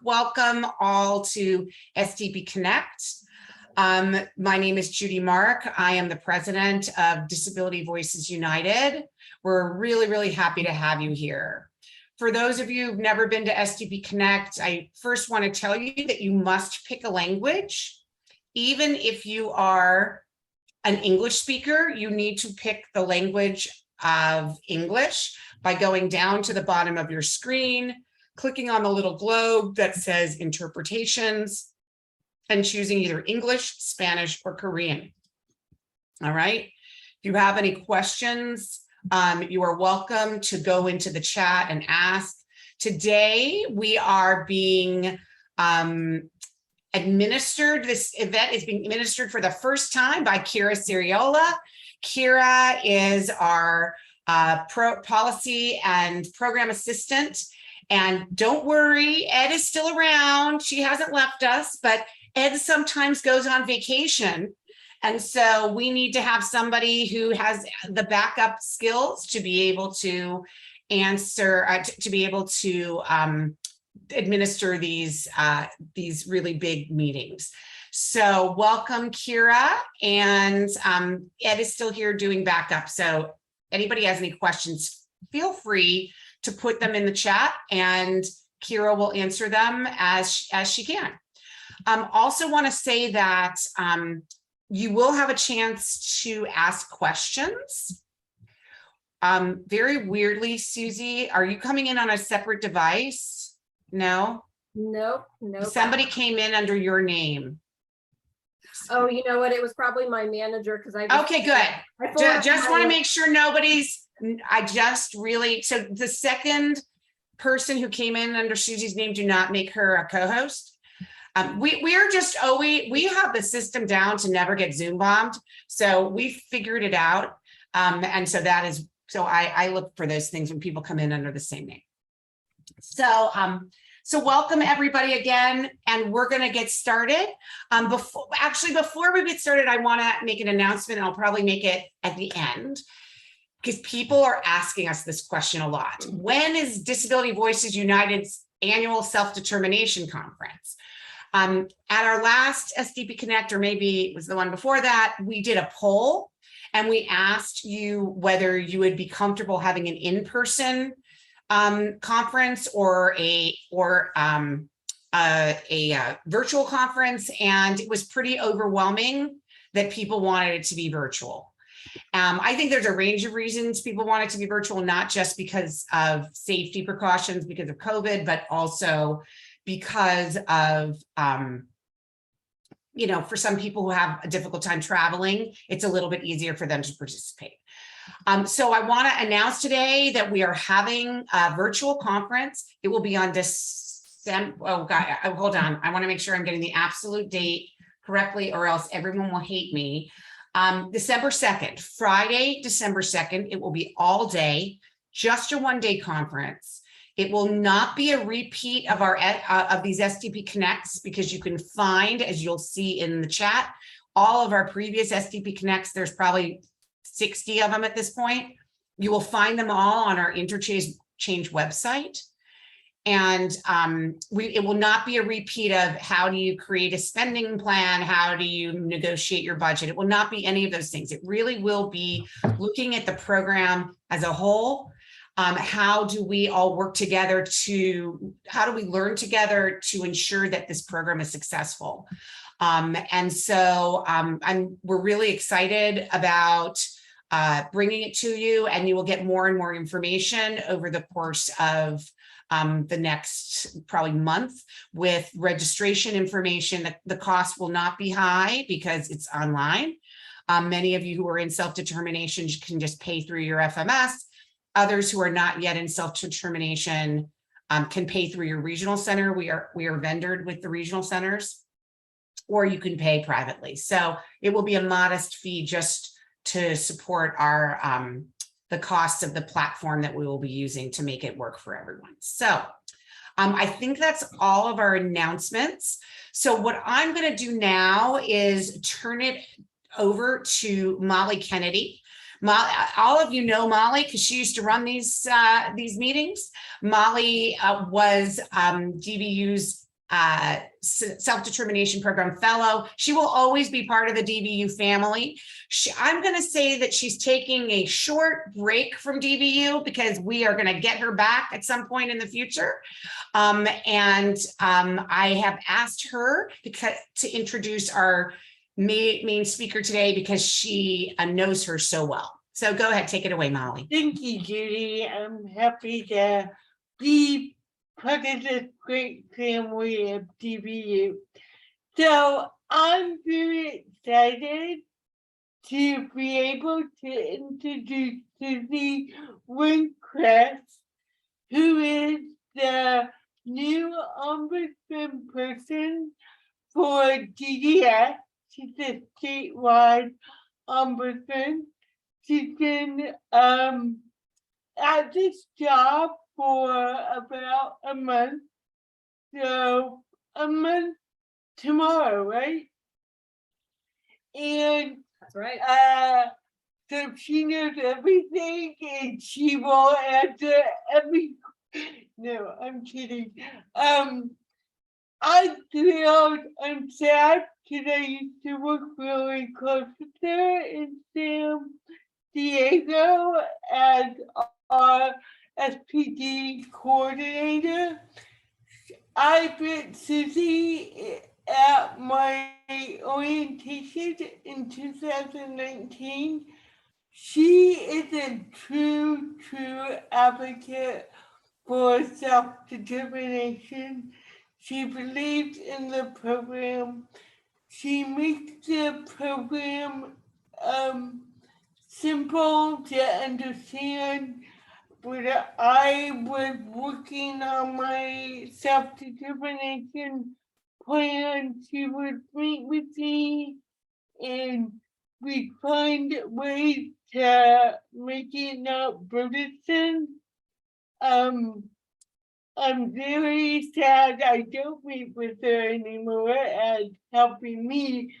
welcome all to SDP Connect. My name is Judy Mark. I am the president of Disability Voices United. We're really happy to have you here. For those of you who've never been to SDP Connect, I first want to tell you that you must pick a language. Even if you are an English speaker, you need to pick the language of English by going down to the bottom of your screen, clicking on the little globe that says interpretations, and choosing either English, Spanish, or Korean. All right. If you have any questions, you are welcome to go into the chat and ask. Today, we are being administered. This event is being administered for the first time by Kira Ciriola. Kira is our policy and program assistant. And don't worry, Ed is still around. She hasn't left us, but Ed sometimes goes on vacation. And so we need to have somebody who has the backup skills to be able to answer, to be able to administer these really big meetings. So welcome, Kira, and Ed is still here doing backup. So anybody has any questions, feel free to put them in the chat and Kira will answer them as she can. Also want to say that you will have a chance to ask questions. Very weirdly, Suzy, are you coming in on a separate device? No? Nope. Somebody came in under your name. Oh, you know what? It was probably my manager because Okay, good. Just want to make sure nobody's, so the second person who came in under Suzy's name, do not make her a co-host. We have the system down to never get Zoom bombed. So we figured it out. And so I look for those things when people come in under the same name. So welcome everybody again, and we're going to get started. Before we get started, I want to make an announcement, and I'll probably make it at the end, because people are asking us this question a lot. When is Disability Voices United's annual self-determination conference? At our last SDP Connect, or maybe it was the one before that, we did a poll, and we asked you whether you would be comfortable having an in-person conference or a virtual conference, and it was pretty overwhelming that people wanted it to be virtual. I think there's a range of reasons people want it to be virtual, not just because of safety precautions because of COVID, but also because of for some people who have a difficult time traveling, it's a little bit easier for them to participate. So I want to announce today that we are having a virtual conference. It will be on December. Oh God, hold on. I want to make sure I'm getting the absolute date correctly, or else everyone will hate me. December 2nd, Friday, December 2nd. It will be all day, just a one-day conference. It will not be a repeat of of these SDP Connects, because you can find, as you'll see in the chat, all of our previous SDP Connects. There's probably 60 of them at this point. You will find them all on our Interchange website. And it will not be a repeat of how do you create a spending plan, how do you negotiate your budget. It will not be any of those things. It really will be looking at the program as a whole. How do we all work together how do we learn together to ensure that this program is successful? And so we're really excited about bringing it to you, and you will get more and more information over the course of the next probably month with registration information. The cost will not be high because it's online. Many of you who are in self-determination can just pay through your FMS. Others who are not yet in self-determination can pay through your regional center. We are vendored with the regional centers, or you can pay privately. So it will be a modest fee just to support our the cost of the platform that we will be using to make it work for everyone. So I think that's all of our announcements. So what I'm going to do now is turn it over to Molly Kennedy. All of you know Molly because she used to run these meetings. Molly was DVU's self-determination program fellow. She will always be part of the DBU family. I'm going to say that she's taking a short break from DBU because we are going to get her back at some point in the future. I have asked her to introduce our main speaker today because she knows her so well. So go ahead, take it away, Molly. Thank you, Judy. I'm happy to be part of this great family of DBU. So I'm very excited to be able to introduce Suzy Requarth, who is the new ombudsman person for DDS. She's a statewide ombudsman. She's been at this job for about a month. So a month tomorrow, right? And That's right. so she knows everything and she will answer every. No, I'm kidding. I'm thrilled. I'm sad because I used to work really close with her in San Diego as our SPD coordinator. I met Suzy at my orientation in 2019. She is a true advocate for self-determination. She believes in the program. She makes the program simple to understand. When I was working on my self-determination plan, she would meet with me and we'd find ways to make it not burdensome. I'm very sad I don't meet with her anymore as helping me,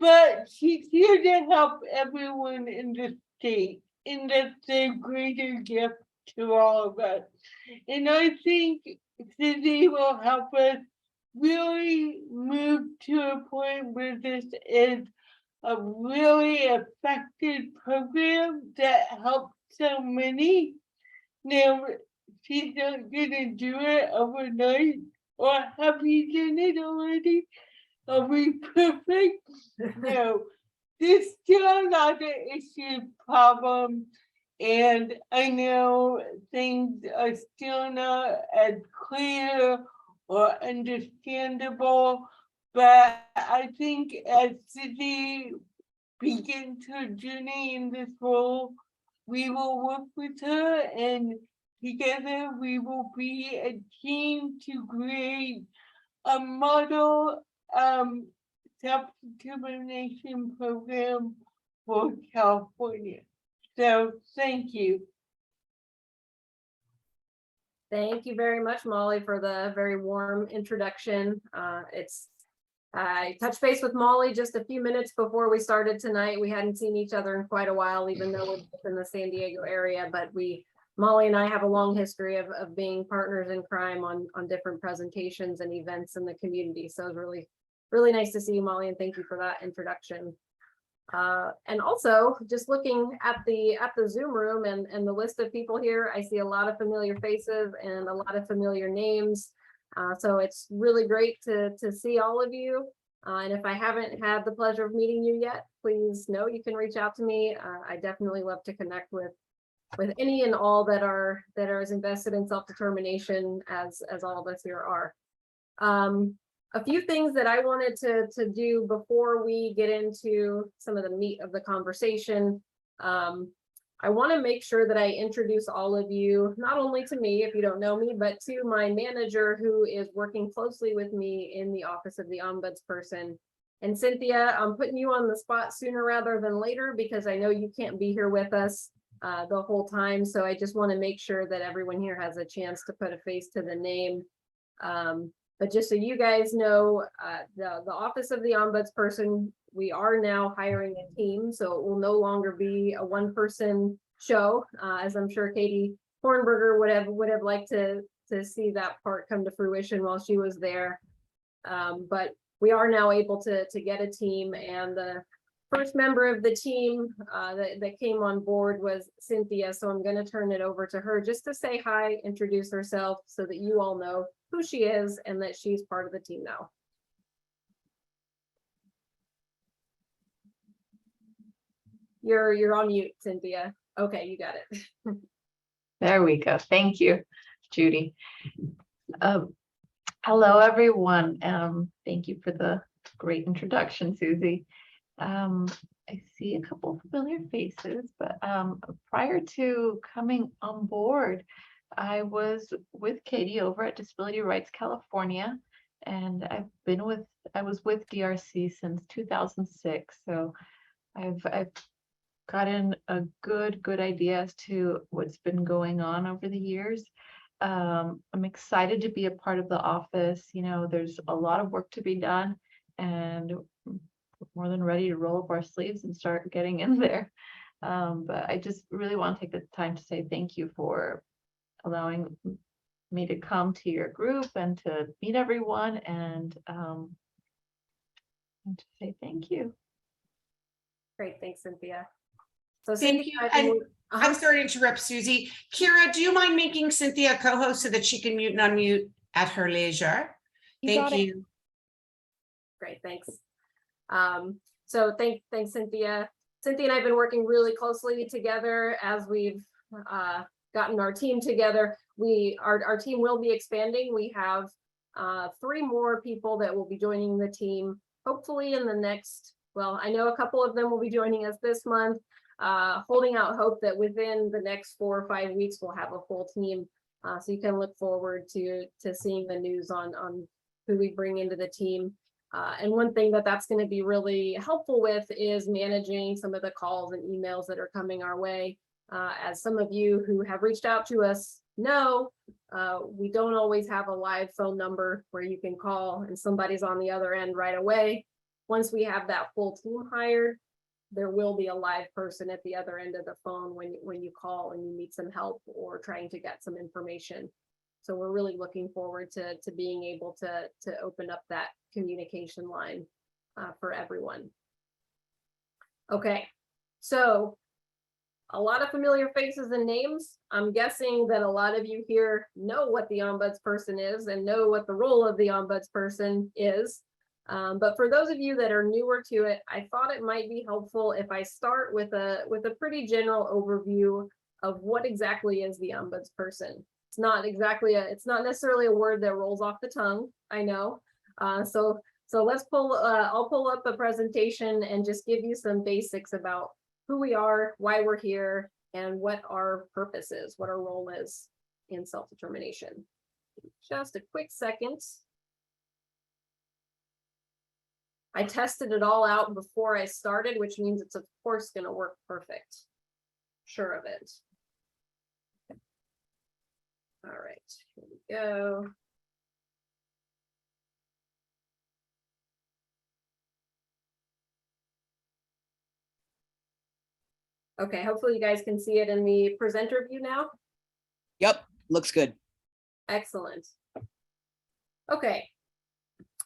but she's here to help everyone in the state, and that's a greater gift to all of us. And I think Suzy will help us really move to a point where this is a really effective program that helps so many. Now, she's not gonna do it overnight, or have you done it already? Are we perfect? No, there's still a lot of issue problem, and I know things are still not as clear or understandable, but I think as Suzy begins her journey in this role, we will work with her and together we will be a team to create a model self-determination program for California. So thank you. Thank you very much, Molly, for the very warm introduction. I touched base with Molly just a few minutes before we started tonight. We hadn't seen each other in quite a while, even though we're in the San Diego area, but Molly and I have a long history of being partners in crime on different presentations and events in the community. So it's really nice to see you, Molly, and thank you for that introduction. And also just looking at the Zoom room and the list of people here, I see a lot of familiar faces and a lot of familiar names. So it's really great to see all of you. And if I haven't had the pleasure of meeting you yet, please know you can reach out to me. I definitely love to connect with any and all that are as invested in self-determination as all of us here are. A few things that I wanted to do before we get into some of the meat of the conversation. I want to make sure that I introduce all of you, not only to me, if you don't know me, but to my manager who is working closely with me in the office of the Ombudsperson. And Cynthia, I'm putting you on the spot sooner rather than later because I know you can't be here with us the whole time. So I just want to make sure that everyone here has a chance to put a face to the name. But just so you guys know, the office of the Ombudsperson, we are now hiring a team, so it will no longer be a one-person show, as I'm sure Katie Hornberger would have liked to see that part come to fruition while she was there. But we are now able to get a team, and the first member of the team that came on board was Cynthia. So I'm going to turn it over to her just to say hi, introduce herself so that you all know who she is and that she's part of the team now. You're on mute, Cynthia. Okay, you got it. There we go. Thank you, Judy. Hello, everyone. Thank you for the great introduction, Suzy. I see a couple familiar faces, but prior to coming on board, I was with Katie over at Disability Rights California, and I was with DRC since 2006. So I've gotten a good idea as to what's been going on over the years. I'm excited to be a part of the office. You know, there's a lot of work to be done, and we're more than ready to roll up our sleeves and start getting in there. But I just really want to take the time to say thank you for allowing me to come to your group and to meet everyone, and to say thank you. Great, thanks, Cynthia. So Thank Cynthia, you. And I'm sorry to interrupt, Suzy. Kira, do you mind making Cynthia a co-host so that she can mute and unmute at her leisure? Thank you. Great, thanks. So thanks, Cynthia. Cynthia and I have been working really closely together as we've gotten our team together. Our team will be expanding. We have 3 more people that will be joining the team, hopefully in the next, well, I know a couple of them will be joining us this month. Holding out hope that within the next 4 or 5 weeks we'll have a full team. So you can look forward to seeing the news on who we bring into the team. And one thing that's going to be really helpful with is managing some of the calls and emails that are coming our way. As some of you who have reached out to us know, we don't always have a live phone number where you can call and somebody's on the other end right away. Once we have that full team hired, there will be a live person at the other end of the phone when you call and you need some help or trying to get some information. So we're really looking forward to being able to open up that communication line for everyone. Okay, so a lot of familiar faces and names. I'm guessing that a lot of you here know what the Ombudsperson is and know what the role of the Ombudsperson is. But for those of you that are newer to it, I thought it might be helpful if I start with a pretty general overview of what exactly is the Ombudsperson. It's not necessarily a word that rolls off the tongue, I know. So let's I'll pull up a presentation and just give you some basics about who we are, why we're here, and what our purpose is, what our role is in self-determination. Just a quick second. I tested it all out before I started, which means it's of course going to work perfect. Sure of it. All right, here we go. Okay, hopefully you guys can see it in the presenter view now. Yep, looks good. Excellent. Okay.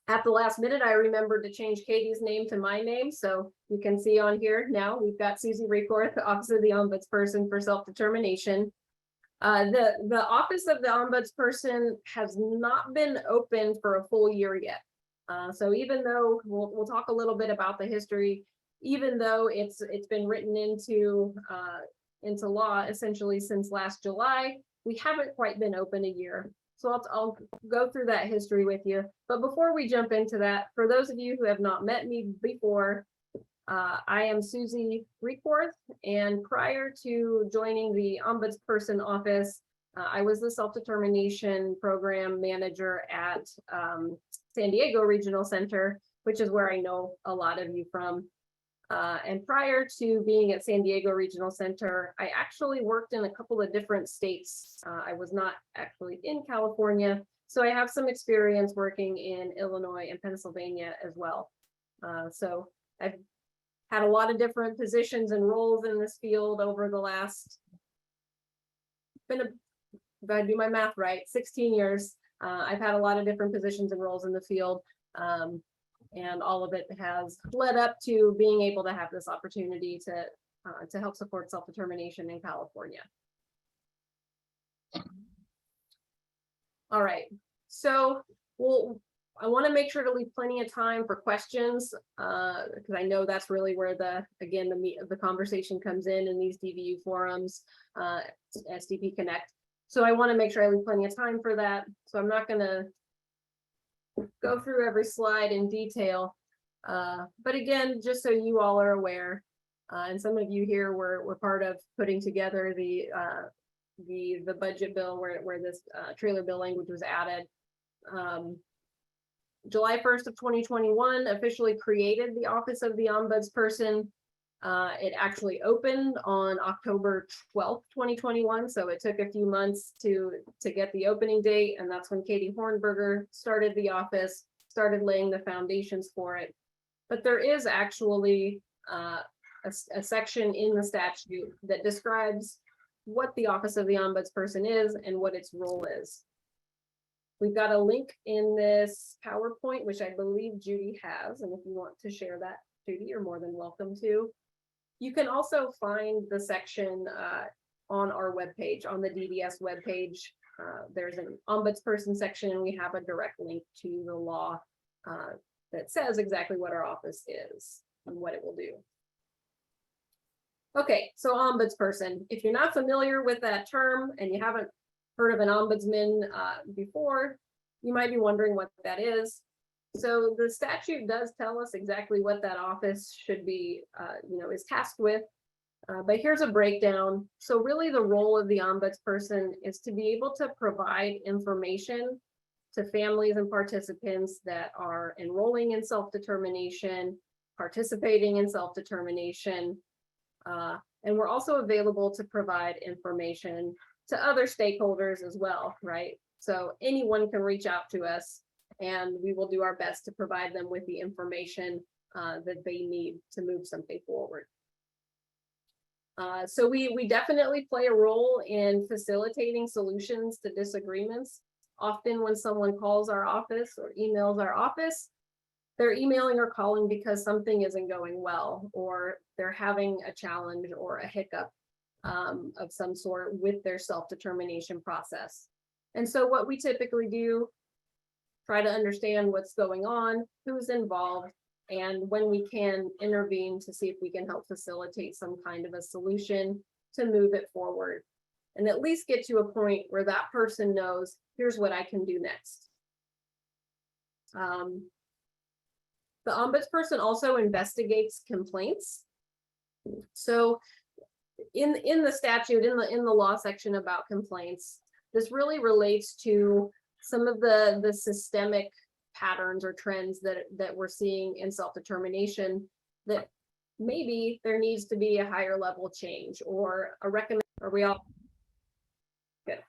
At the last minute, I remembered to change Katie's name to my name. So you can see on here now, we've got Suzy Requarth, the Office of the Ombudsperson for Self-Determination. The Office of the Ombudsperson has not been open for a full year yet. So even though we'll talk a little bit about the history, even though it's been written into law essentially since last July, we haven't quite been open a year. So I'll go through that history with you. But before we jump into that, for those of you who have not met me before, I am Suzy Requarth, and prior to joining the Ombudsperson office, I was the self-determination program manager at San Diego Regional Center, which is where I know a lot of you from. And prior to being at San Diego Regional Center, I actually worked in a couple of different states. I was not actually in California, so I have some experience working in Illinois and Pennsylvania as well. So I've had a lot of different positions and roles in this field over the last, if I do my math right, 16 years. I've had a lot of different positions and roles in the field. And all of it has led up to being able to have this opportunity to help support self-determination in California. All right, so I want to make sure to leave plenty of time for questions, because I know that's really where the meat of the conversation comes in these DVU forums, SDP Connect. So I want to make sure I leave plenty of time for that. So I'm not going to go through every slide in detail. But again, just so you all are aware, and some of you here were part of putting together the budget bill where this trailer bill language was added. July 1st of 2021 officially created the Office of the Ombudsperson. It actually opened on October 12th, 2021. So it took a few months to get the opening date. And that's when Katie Hornberger started the office, started laying the foundations for it. But there is actually a section in the statute that describes what the Office of the Ombudsperson is and what its role is. We've got a link in this PowerPoint, which I believe Judy has. And if you want to share that, Judy, you're more than welcome to. You can also find the section on our webpage, on the DDS webpage. There's an Ombudsperson section, and we have a direct link to the law that says exactly what our office is and what it will do. Okay, so Ombudsperson. If you're not familiar with that term and you haven't heard of an ombudsman before, you might be wondering what that is. So the statute does tell us exactly what that office should be, is tasked with. But here's a breakdown. So really the role of the ombudsperson is to be able to provide information to families and participants that are enrolling in self-determination, participating in self-determination. And we're also available to provide information to other stakeholders as well, right? So anyone can reach out to us and we will do our best to provide them with the information that they need to move something forward. So we definitely play a role in facilitating solutions to disagreements. Often when someone calls our office or emails our office, they're emailing or calling because something isn't going well, or they're having a challenge or a hiccup of some sort with their self-determination process. And so what we typically do, try to understand what's going on, who's involved, and when we can intervene to see if we can help facilitate some kind of a solution to move it forward. And at least get to a point where that person knows, here's what I can do next. The ombudsperson also investigates complaints. So in the statute, in the law section about complaints, this really relates to some of the systemic patterns or trends that we're seeing in self-determination, that maybe there needs to be a higher level change or a recommend. Are we all good?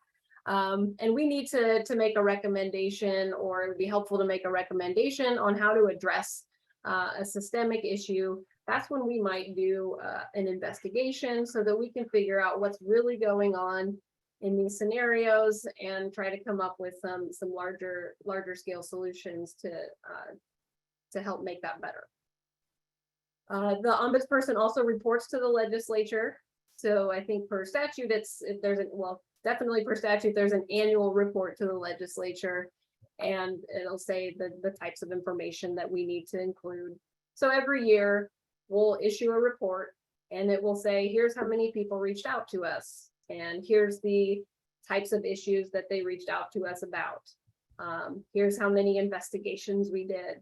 And we need to make a recommendation, or it would be helpful to make a recommendation on how to address a systemic issue. That's when we might do an investigation so that we can figure out what's really going on in these scenarios and try to come up with some larger scale solutions to help make that better. The ombudsperson also reports to the legislature. So I think per statute, definitely per statute, there's an annual report to the legislature, and it'll say the types of information that we need to include. So every year we'll issue a report and it will say, here's how many people reached out to us, and here's the types of issues that they reached out to us about. Here's how many investigations we did,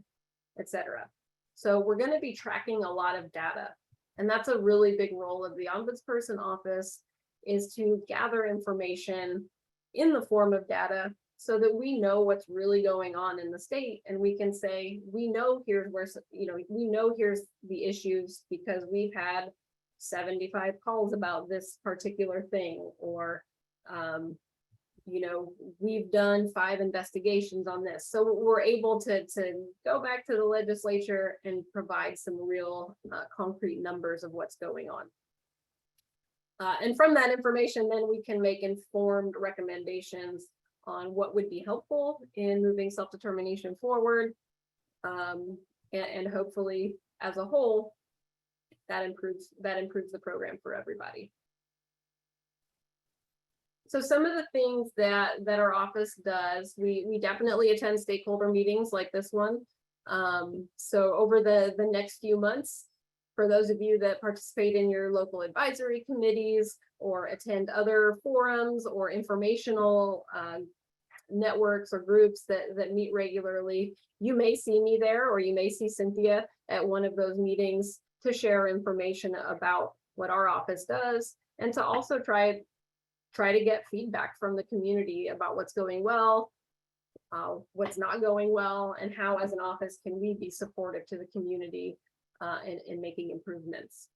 etc. So we're going to be tracking a lot of data. And that's a really big role of the ombudsperson office, is to gather information in the form of data so that we know what's really going on in the state. And we can say, we know here's where, we know here's the issues because we've had 75 calls about this particular thing, or, we've done 5 investigations on this. So we're able to go back to the legislature and provide some real concrete numbers of what's going on. And from that information, then we can make informed recommendations on what would be helpful in moving self-determination forward. And hopefully as a whole, that improves the program for everybody. So some of the things that our office does, we definitely attend stakeholder meetings like this one. So over the next few months, for those of you that participate in your local advisory committees or attend other forums or informational networks or groups that meet regularly, you may see me there, or you may see Cynthia at one of those meetings to share information about what our office does, and to also try to get feedback from the community about what's going well, what's not going well, and how as an office can we be supportive to the community in making improvements.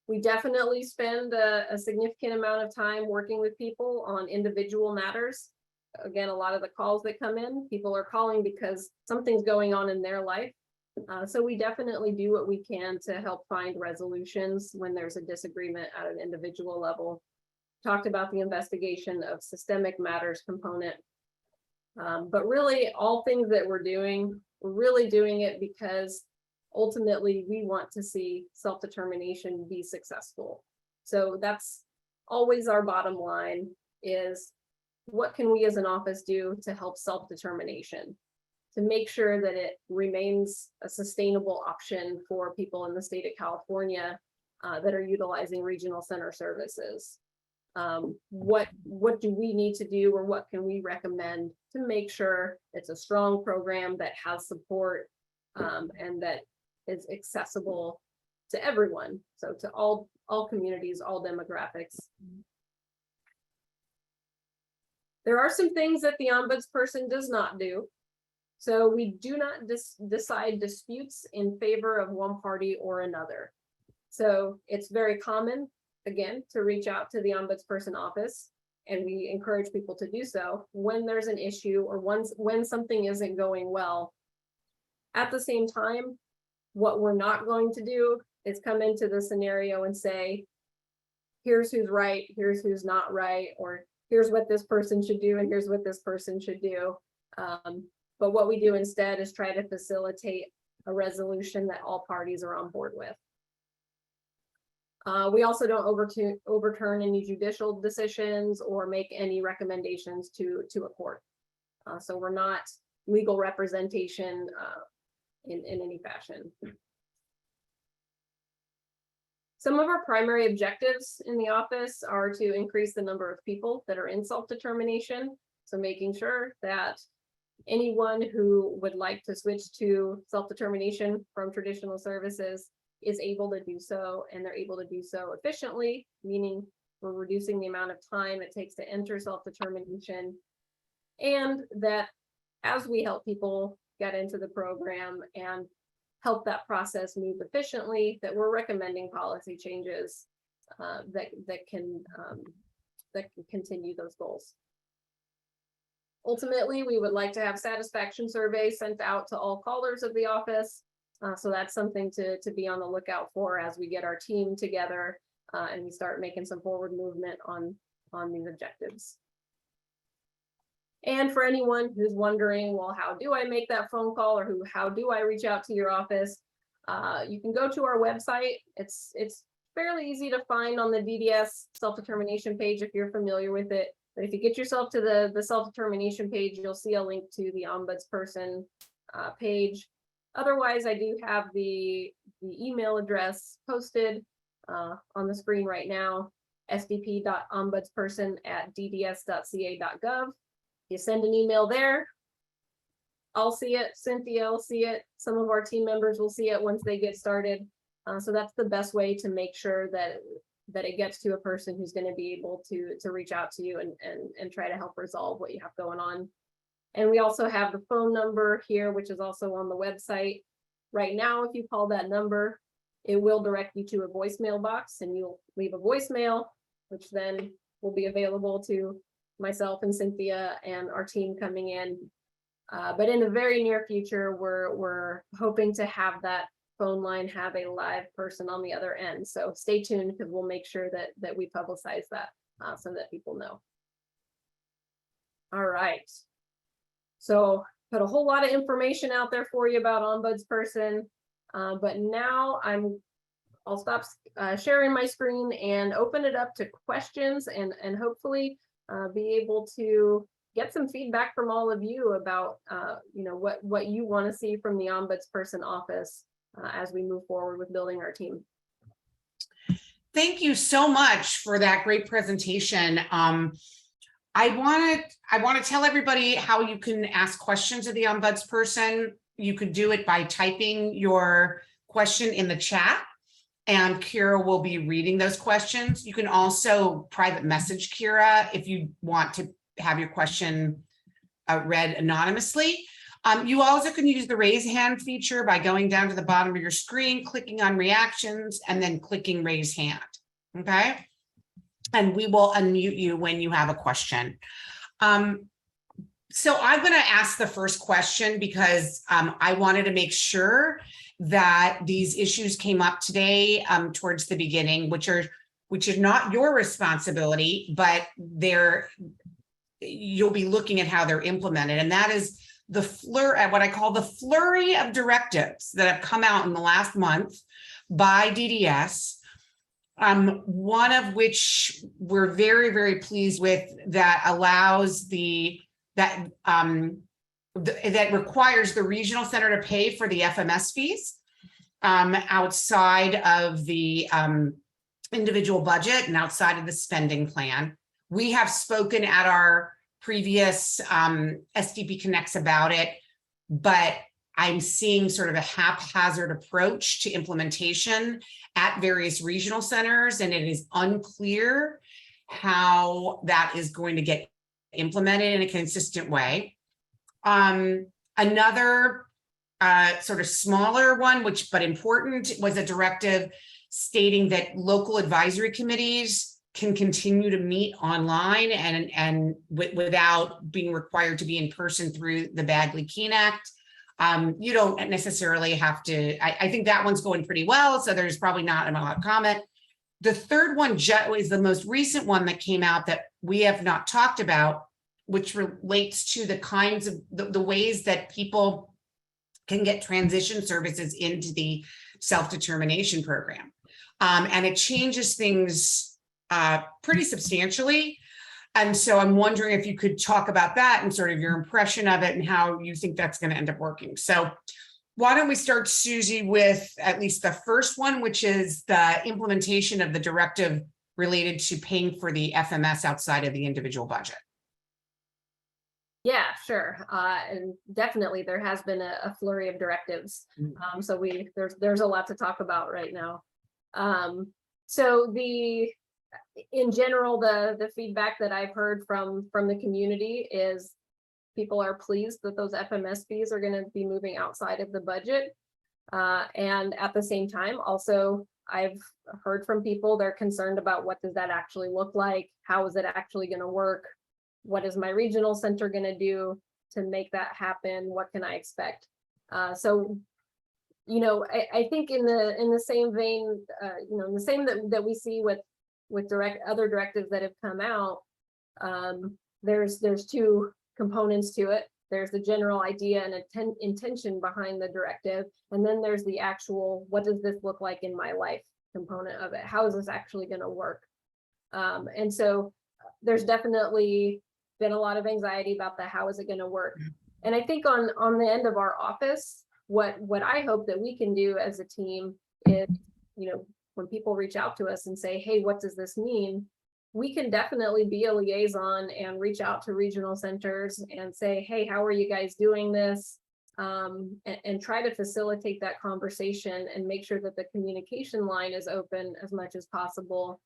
We definitely spend a significant amount of time working with people on individual matters. Again, a lot of the calls that come in, people are calling because something's going on in their life. So we definitely do what we can to help find resolutions when there's a disagreement at an individual level. Talked about the investigation of systemic matters component. But really all things that we're really doing it because ultimately we want to see self-determination be successful. So that's always our bottom line, is what can we as an office do to help self-determination, to make sure that it remains a sustainable option for people in the state of California that are utilizing regional center services. What do we need to do, or what can we recommend to make sure it's a strong program that has support and that is accessible to everyone, so to all communities, all demographics. There are some things that the ombudsperson does not do. So we do not decide disputes in favor of one party or another. So it's very common, again, to reach out to the ombudsperson office, and we encourage people to do so when there's an issue or when something isn't going well. At the same time, what we're not going to do is come into the scenario and say, here's who's right, here's who's not right, or here's what this person should do and here's what this person should do. But what we do instead is try to facilitate a resolution that all parties are on board with. We also don't overturn any judicial decisions or make any recommendations to a court. So we're not legal representation in any fashion. Some of our primary objectives in the office are to increase the number of people that are in self-determination. So making sure that anyone who would like to switch to self-determination from traditional services is able to do so, and they're able to do so efficiently, meaning we're reducing the amount of time it takes to enter self-determination, and that as we help people get into the program and help that process move efficiently, that we're recommending policy changes that can continue those goals. Ultimately, we would like to have satisfaction surveys sent out to all callers of the office. So that's something to be on the lookout for as we get our team together and we start making some forward movement on these objectives. And for anyone who's wondering, well, how do I make that phone call, or how do I reach out to your office? You can go to our website. It's fairly easy to find on the DDS self-determination page if you're familiar with it. But if you get yourself to the self-determination page, you'll see a link to the ombudsperson page. Otherwise, I do have the email address posted on the screen right now, sdp.ombudsperson@dds.ca.gov. You send an email there, I'll see it, Cynthia will see it, some of our team members will see it once they get started. So that's the best way to make sure that it gets to a person who's going to be able to reach out to you and try to help resolve what you have going on. And we also have the phone number here, which is also on the website. Right now, if you call that number, it will direct you to a voicemail box, and you'll leave a voicemail, which then will be available to myself and Cynthia and our team coming in. But in the very near future, we're hoping to have that phone line have a live person on the other end. So stay tuned, because we'll make sure that we publicize that so that people know. All right. So put a whole lot of information out there for you about Ombudsperson. But now I'll stop sharing my screen and open it up to questions and hopefully be able to get some feedback from all of you about what you want to see from the Ombudsperson office as we move forward with building our team. Thank you so much for that great presentation. I want to tell everybody how you can ask questions of the Ombudsperson. You could do it by typing your question in the chat, and Kira will be reading those questions. You can also private message Kira if you want to have your question read anonymously. You also can use the raise hand feature by going down to the bottom of your screen, clicking on reactions, and then clicking raise hand, okay? And we will unmute you when you have a question. So I'm gonna ask the first question because I wanted to make sure that these issues came up today towards the beginning, which are not your responsibility, but you'll be looking at how they're implemented. And that is what I call the flurry of directives that have come out in the last month by DDS. One of which we're very, very pleased with, that allows that requires the regional center to pay for the FMS fees outside of the individual budget and outside of the spending plan. We have spoken at our previous SDP Connects about it, but I'm seeing sort of a haphazard approach to implementation at various regional centers, and it is unclear how that is going to get implemented in a consistent way. Another sort of smaller one, but important, was a directive stating that local advisory committees can continue to meet online and without being required to be in person through the Bagley-Keene Act. You don't necessarily have to, I think that one's going pretty well, so there's probably not a lot of comment. The third one is the most recent one that came out that we have not talked about, which relates to the kinds of the ways that people can get transition services into the self-determination program. And it changes things pretty substantially. And so I'm wondering if you could talk about that and sort of your impression of it and how you think that's going to end up working. So why don't we start, Suzy, with at least the first one, which is the implementation of the directive related to paying for the FMS outside of the individual budget. Yeah, sure. And definitely there has been a flurry of directives. So there's a lot to talk about right now. So in general, the feedback that I've heard from the community is people are pleased that those FMS fees are going to be moving outside of the budget. And at the same time, also, I've heard from people, they're concerned about what does that actually look like? How is it actually going to work? What is my regional center going to do to make that happen? What can I expect? So, I think in the same vein, in the same that we see with other directives that have come out, there's two components to it. There's the general idea and intention behind the directive, and then there's the actual, what does this look like in my life component of it? How is this actually going to work? And so there's definitely been a lot of anxiety about the how is it going to work. And I think on the end of our office, what I hope that we can do as a team is, when people reach out to us and say, hey, what does this mean? We can definitely be a liaison and reach out to regional centers and say, hey, how are you guys doing this? And try to facilitate that conversation and make sure that the communication line is open as much as possible.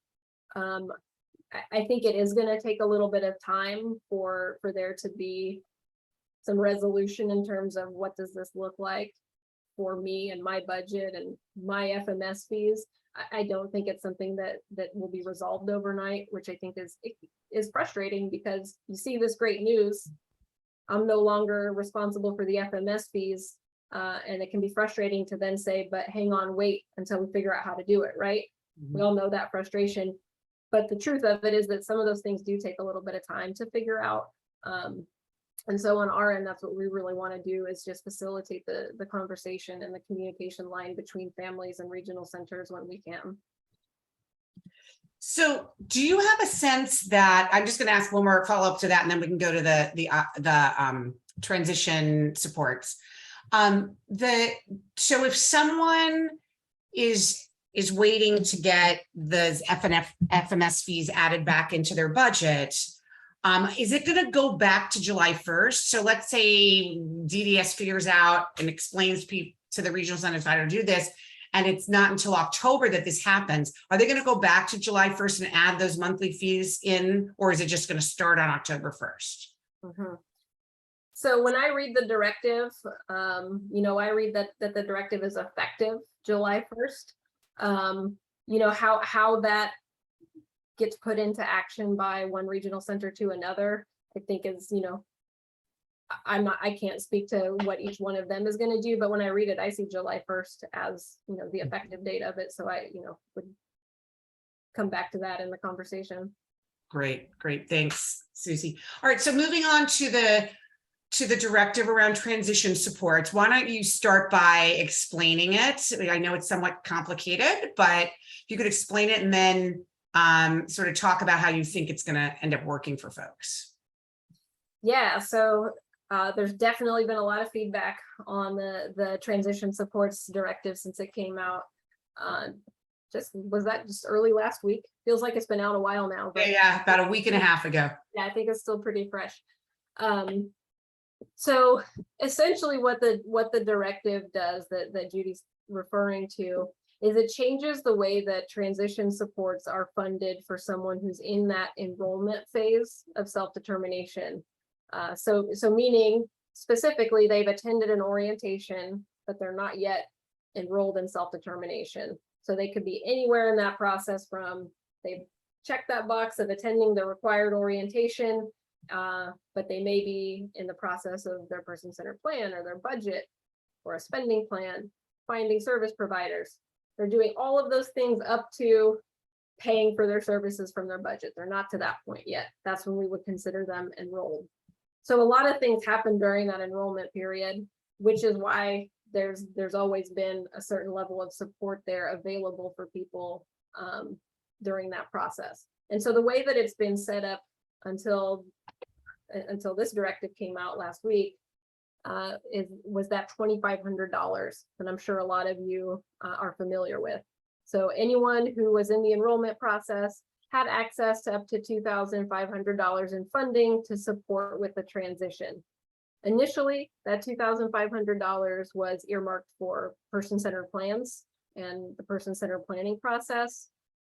I think it is going to take a little bit of time for there to be some resolution in terms of what does this look like for me and my budget and my FMS fees. I don't think it's something that will be resolved overnight, which I think is frustrating because you see this great news. I'm no longer responsible for the FMS fees, and it can be frustrating to then say, but hang on, wait until we figure out how to do it, right? We all know that frustration. But the truth of it is that some of those things do take a little bit of time to figure out. And so on our end, that's what we really want to do, is just facilitate the conversation and the communication line between families and regional centers when we can. So do you have a sense that, I'm just going to ask one more follow-up to that, and then we can go to the transition supports. So if someone is waiting to get the FMS fees added back into their budget, is it going to go back to July 1st? So let's say DDS figures out and explains to the regional centers how to do this, and it's not until October that this happens. Are they going to go back to July 1st and add those monthly fees in, or is it just going to start on October 1st? Mm-hmm. So when I read the directive, I read that the directive is effective July 1st. How that gets put into action by one regional center to another, I think is, I can't speak to what each one of them is going to do, but when I read it, I see July 1st as, the effective date of it. So I, would come back to that in the conversation. Great. Thanks, Suzy. All right, so moving on to the directive around transition supports. Why don't you start by explaining it? I know it's somewhat complicated, but if you could explain it and then sort of talk about how you think it's going to end up working for folks. Yeah, so there's definitely been a lot of feedback on the transition supports directive since it came out. Was that just early last week? Feels like it's been out a while now. But yeah, about a week and a half ago. Yeah, I think it's still pretty fresh. So essentially what the directive does that Judy's referring to is it changes the way that transition supports are funded for someone who's in that enrollment phase of self-determination. So meaning specifically they've attended an orientation, but they're not yet enrolled in self-determination. So they could be anywhere in that process, from they've checked that box of attending the required orientation, but they may be in the process of their person-centered plan or their budget or a spending plan, finding service providers. They're doing all of those things up to paying for their services from their budget. They're not to that point yet. That's when we would consider them enrolled. So a lot of things happen during that enrollment period, which is why there's always been a certain level of support there available for people during that process. And so the way that it's been set up until this directive came out last week was that $2,500 that I'm sure a lot of you are familiar with. So anyone who was in the enrollment process had access to up to $2,500 in funding to support with the transition. Initially, that $2,500 was earmarked for person-centered plans and the person-centered planning process.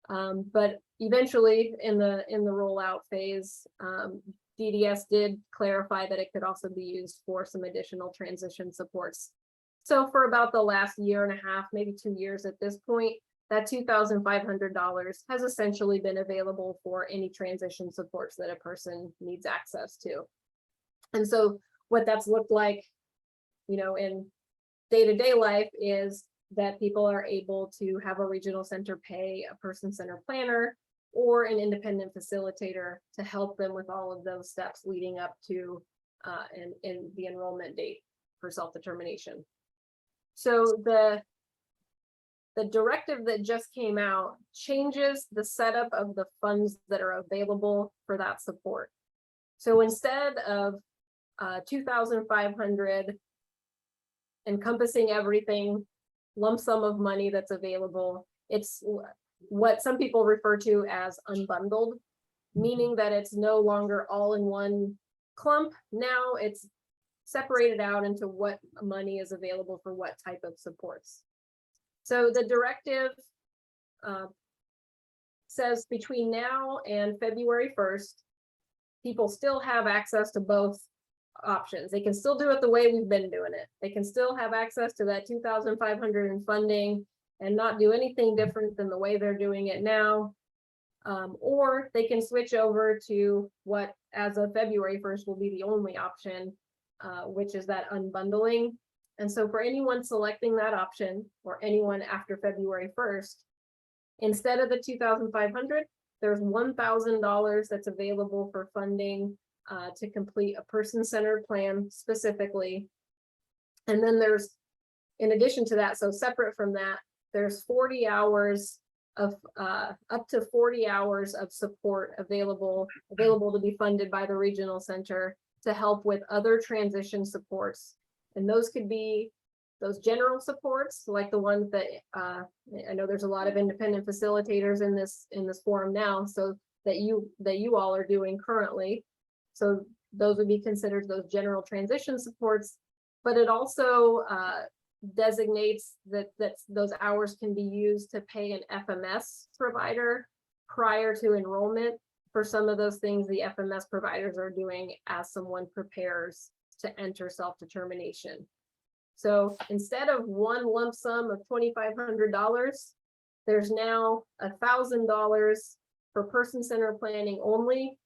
But eventually in the rollout phase, DDS did clarify that it could also be used for some additional transition supports. So for about the last year and a half, maybe 2 years at this point, that $2,500 has essentially been available for any transition supports that a person needs access to. And so what that's looked like, in day-to-day life is that people are able to have a regional center pay a person-centered planner or an independent facilitator to help them with all of those steps leading up to in the enrollment date for self-determination. So the directive that just came out changes the setup of the funds that are available for that support. So instead of $2,500 encompassing everything, lump sum of money that's available, it's what some people refer to as unbundled, meaning that it's no longer all in one clump. Now it's separated out into what money is available for what type of supports. So the directive says between now and February 1st, people still have access to both options. They can still do it the way we've been doing it. They can still have access to that $2,500 in funding and not do anything different than the way they're doing it now. Or they can switch over to what, as of February 1st, will be the only option, which is that unbundling. And so for anyone selecting that option, or anyone after February 1st, instead of the $2,500, there's $1,000 that's available for funding to complete a person-centered plan specifically. And then there's, in addition to that, so separate from that, there's 40 hours of up to 40 hours of support available to be funded by the regional center to help with other transition supports. And those could be those general supports, like the ones that I know there's a lot of independent facilitators in this forum now, so that you all are doing currently. So those would be considered those general transition supports, but it also designates that those hours can be used to pay an FMS provider prior to enrollment for some of those things the FMS providers are doing as someone prepares to enter self-determination. So instead of one lump sum of $2,500, there's now $1,000 for person-centered planning only,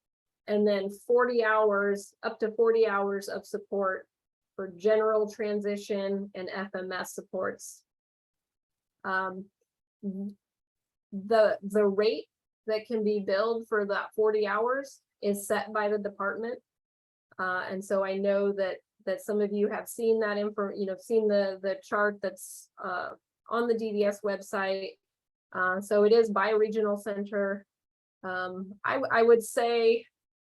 and then 40 hours, up to 40 hours of support for general transition and FMS supports. The rate that can be billed for that 40 hours is set by the department. And so I know that some of you have seen that info, seen the chart that's on the DDS website. So it is by regional center. I would say,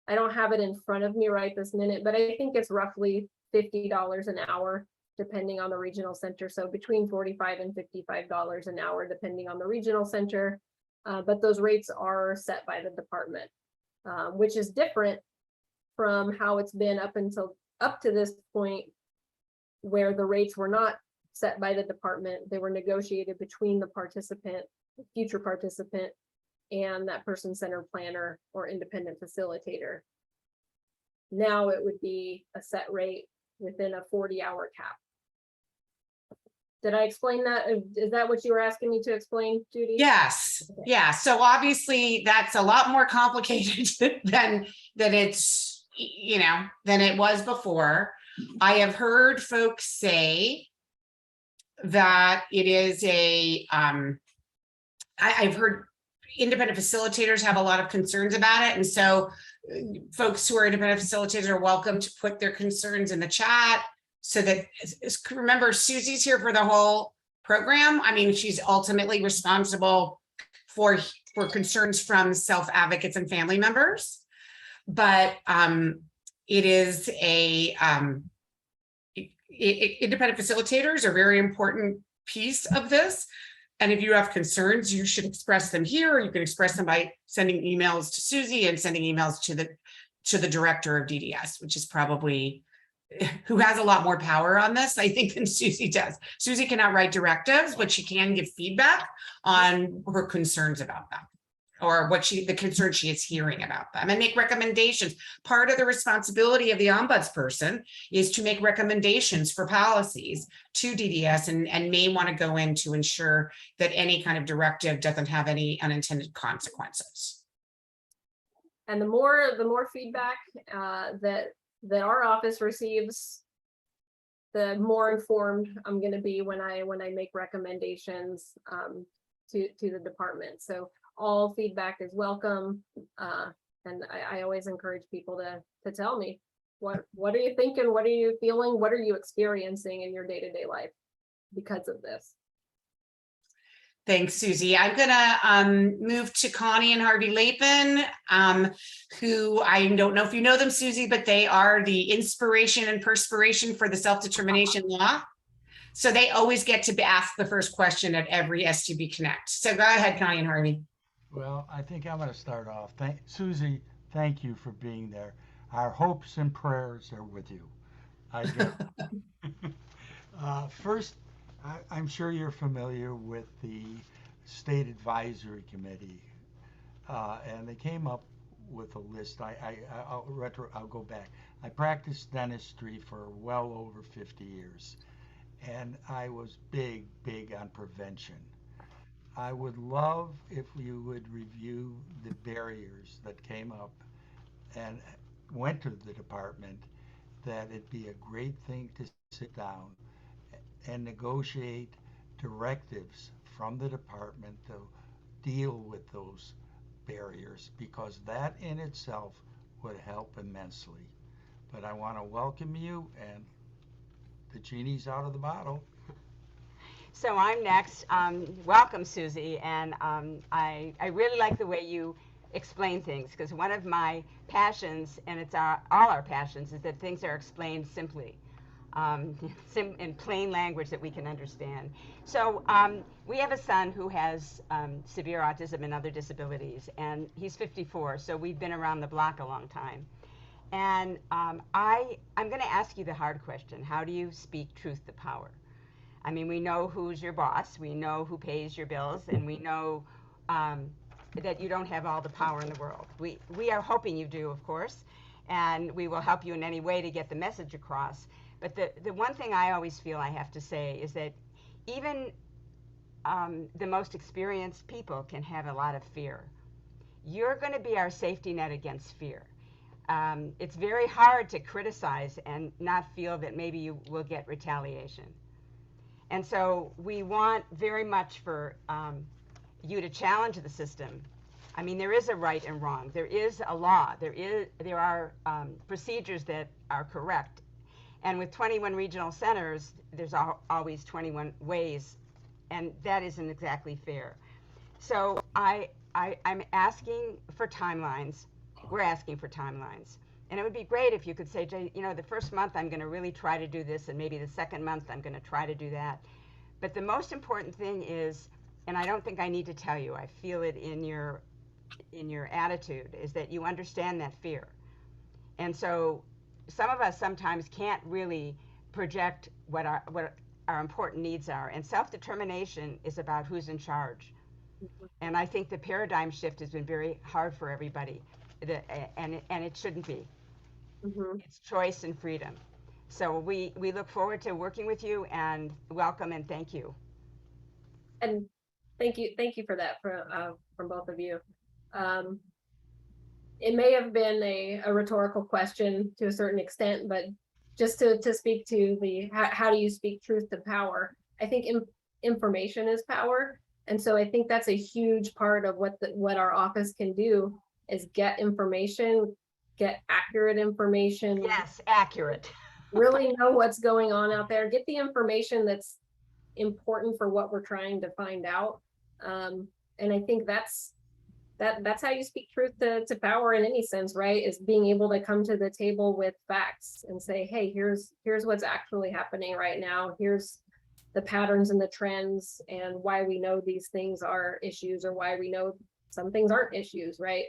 I don't have it in front of me right this minute, but I think it's roughly $50 an hour, depending on the regional center. So between $45 and $55 an hour, depending on the regional center. But those rates are set by the department, which is different from how it's been up to this point, where the rates were not set by the department. They were negotiated between the future participant, and that person-centered planner or independent facilitator. Now it would be a set rate within a 40-hour cap. Did I explain that? Is that what you were asking me to explain, Judy? Yes. Okay. Yeah. So obviously that's a lot more complicated than it's, than it was before. I have heard folks say that it is I've heard independent facilitators have a lot of concerns about it. And so folks who are independent facilitators are welcome to put their concerns in the chat, so that, remember, Suzy's here for the whole program. I mean, she's ultimately responsible for concerns from self-advocates and family members, but it is independent facilitators are a very important piece of this. And if you have concerns, you should express them here, or you can express them by sending emails to Suzy and sending emails to the director of DDS, which is probably who has a lot more power on this, I think, than Suzy does. Suzy cannot write directives, but she can give feedback on her concerns about them, or the concerns she is hearing about them, and make recommendations. Part of the responsibility of the ombudsperson is to make recommendations for policies to DDS, and may want to go in to ensure that any kind of directive doesn't have any unintended consequences. And the more feedback that our office receives, the more informed I'm going to be when I make recommendations to the department. So all feedback is welcome, and I always encourage people to tell me what are you thinking, what are you feeling, what are you experiencing in your day-to-day life because of this. Thanks, Suzy. I'm gonna move to Connie and Harvey Lathan, who I don't know if you know them, Suzy, but they are the inspiration and perspiration for the self-determination law. So they always get to ask the first question at every STB Connect. So go ahead, Connie and Harvey. Well, I think I'm going to start off. Suzy, thank you for being there. Our hopes and prayers are with you. I get first, I'm sure you're familiar with the State Advisory Committee, and they came up with a list. I'll go back. I practiced dentistry for well over 50 years, and I was big on prevention. I would love if you would review the barriers that came up and went to the department, that it'd be a great thing to sit down and negotiate directives from the department to deal with those barriers, because that in itself would help immensely. But I want to welcome you, and the genie's out of the bottle. So I'm next. Welcome, Suzy, and I really like the way you explain things, because one of my passions, and it's all our passions, is that things are explained simply, in plain language that we can understand. So we have a son who has severe autism and other disabilities, and he's 54, so we've been around the block a long time. And I'm going to ask you the hard question. How do you speak truth to power? I mean, we know who's your boss, we know who pays your bills, and we know that you don't have all the power in the world. We are hoping you do, of course, and we will help you in any way to get the message across. But the one thing I always feel I have to say is that even the most experienced people can have a lot of fear. You're going to be our safety net against fear. It's very hard to criticize and not feel that maybe you will get retaliation. And so we want very much for you to challenge the system. I mean, there is a right and wrong. There is a law. There are procedures that are correct. And with 21 regional centers, there's always 21 ways, and that isn't exactly fair. So I'm asking for timelines. We're asking for timelines. And it would be great if you could say, Jay, you know, the first month I'm going to really try to do this, and maybe the second month I'm going to try to do that. But the most important thing is, and I don't think I need to tell you, I feel it in your attitude, is that you understand that fear. And so some of us sometimes can't really project what our important needs are. And self-determination is about who's in charge. And I think the paradigm shift has been very hard for everybody. And it shouldn't be. Mhm. It's choice and freedom. So we look forward to working with you, and welcome and thank you. And thank you for that from both of you. It may have been a rhetorical question to a certain extent, but just to speak to the how do you speak truth to power? I think information is power, and so I think that's a huge part of what our office can do is get information, get accurate information. Yes, accurate. Really know what's going on out there. Get the information that's important for what we're trying to find out. And I think that's how you speak truth to power in any sense, right? Is being able to come to the table with facts and say, hey, here's what's actually happening right now. Here's the patterns and the trends and why we know these things are issues or why we know some things aren't issues, right?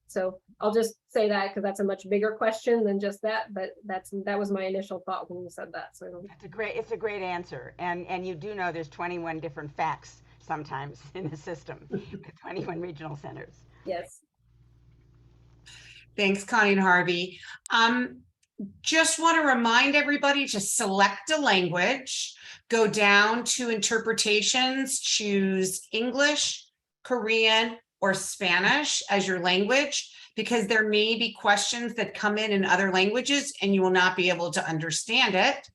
So I'll just say that because that's a much bigger question than just that, but that was my initial thought when you said that. So It's a great answer. And you do know there's 21 different facts sometimes in the system, the 21 regional centers. yes. Thanks, Connie and Harvey. Just want to remind everybody to select a language, go down to interpretations, choose English, Korean, or Spanish as your language, because there may be questions that come in other languages and you will not be able to understand it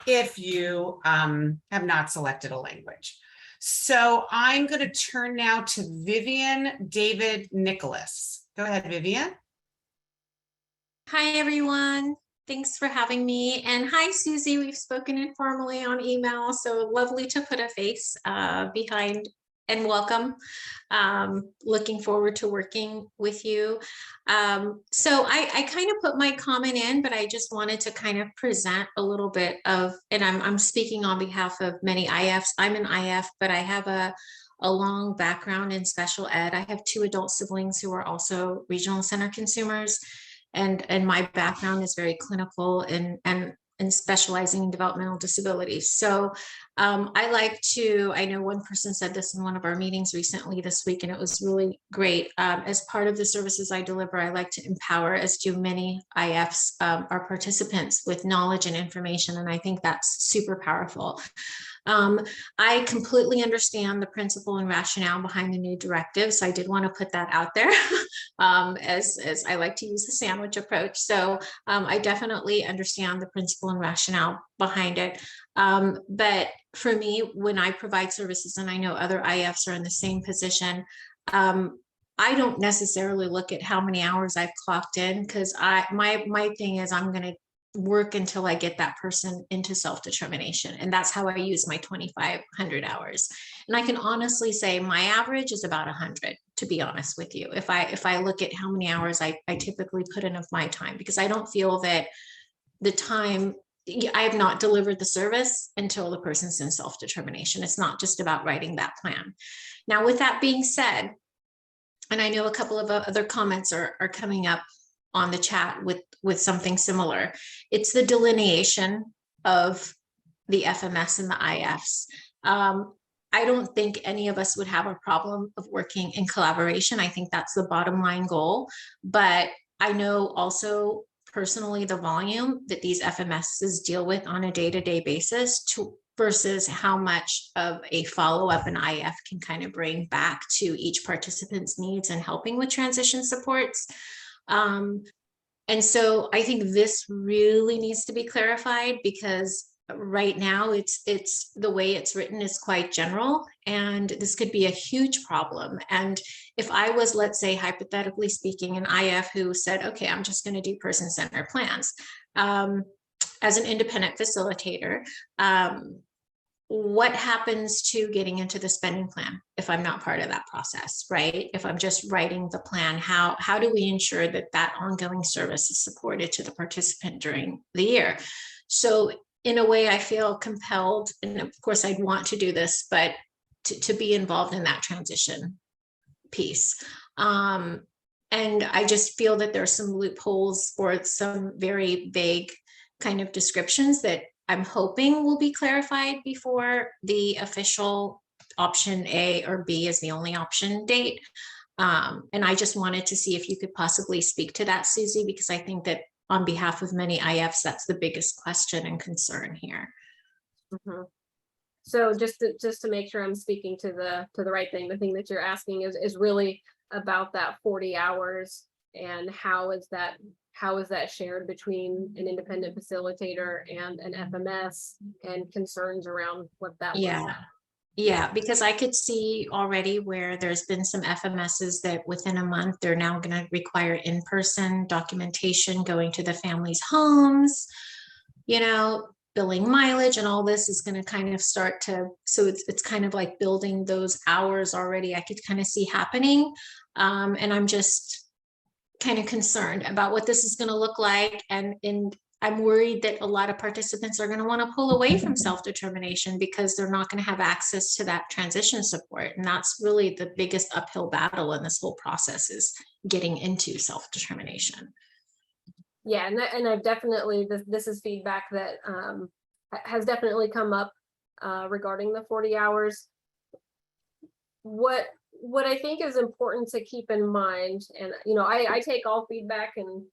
if you have not selected a language. So I'm going to turn now to Vivian David Nicholas. Go ahead, Vivian. Hi, everyone. Thanks for having me. And hi, Suzy. We've spoken informally on email, so lovely to put a face behind, and welcome. Looking forward to working with you. So I kind of put my comment in, but I just wanted to kind of present a little bit of, and I'm speaking on behalf of many IFs. I'm an IF, but I have a long background in special ed. I have 2 adult siblings who are also regional center consumers. And my background is very clinical and specializing in developmental disabilities. So I know one person said this in one of our meetings recently this week, and it was really great. As part of the services I deliver, I like to empower, as do many IFs, our participants with knowledge and information. And I think that's super powerful. I completely understand the principle and rationale behind the new directive. So I did want to put that out there as I like to use the sandwich approach. So I definitely understand the principle and rationale behind it. But for me, when I provide services, and I know other IFs are in the same position, I don't necessarily look at how many hours I've clocked in, because my thing is I'm going to work until I get that person into self-determination. And that's how I use my 2,500 hours. And I can honestly say my average is about 100, to be honest with you. If I look at how many hours I typically put in of my time, because I don't feel that the time, I have not delivered the service until the person's in self-determination. It's not just about writing that plan. Now, with that being said, and I know a couple of other comments are coming up on the chat with something similar. It's the delineation of the FMS and the IFs. I don't think any of us would have a problem of working in collaboration. I think that's the bottom line goal. But I know also personally the volume that these FMSs deal with on a day-to-day basis versus how much of a follow-up an IF can kind of bring back to each participant's needs and helping with transition supports. And so I think this really needs to be clarified, because right now it's the way it's written is quite general, and this could be a huge problem. And if I was, let's say, hypothetically speaking, an IF who said, okay, I'm just going to do person-centered plans, as an independent facilitator, what happens to getting into the spending plan if I'm not part of that process, right? If I'm just writing the plan, how do we ensure that that ongoing service is supported to the participant during the year? So in a way, I feel compelled, and of course I'd want to do this, but to be involved in that transition piece. And I just feel that there's some loopholes or some very vague kind of descriptions that I'm hoping will be clarified before the official option A or B is the only option date. And I just wanted to see if you could possibly speak to that, Suzy, because I think that on behalf of many IFs, that's the biggest question and concern here. Mm-hmm. So just to make sure I'm speaking to the right thing, the thing that you're asking is really about that 40 hours and how is that shared between an independent facilitator and an FMS, and concerns around what that looks like. Yeah, because I could see already where there's been some FMSs that within a month, they're now going to require in-person documentation, going to the family's homes, billing mileage, and all this is going to kind of start to, so it's kind of like building those hours already. I could kind of see happening. And I'm just kind of concerned about what this is going to look like. And I'm worried that a lot of participants are going to want to pull away from self-determination because they're not going to have access to that transition support. And that's really the biggest uphill battle in this whole process, is getting into self-determination. Yeah, and I've definitely, this is feedback that has definitely come up regarding the 40 hours. What I think is important to keep in mind, and I take all feedback and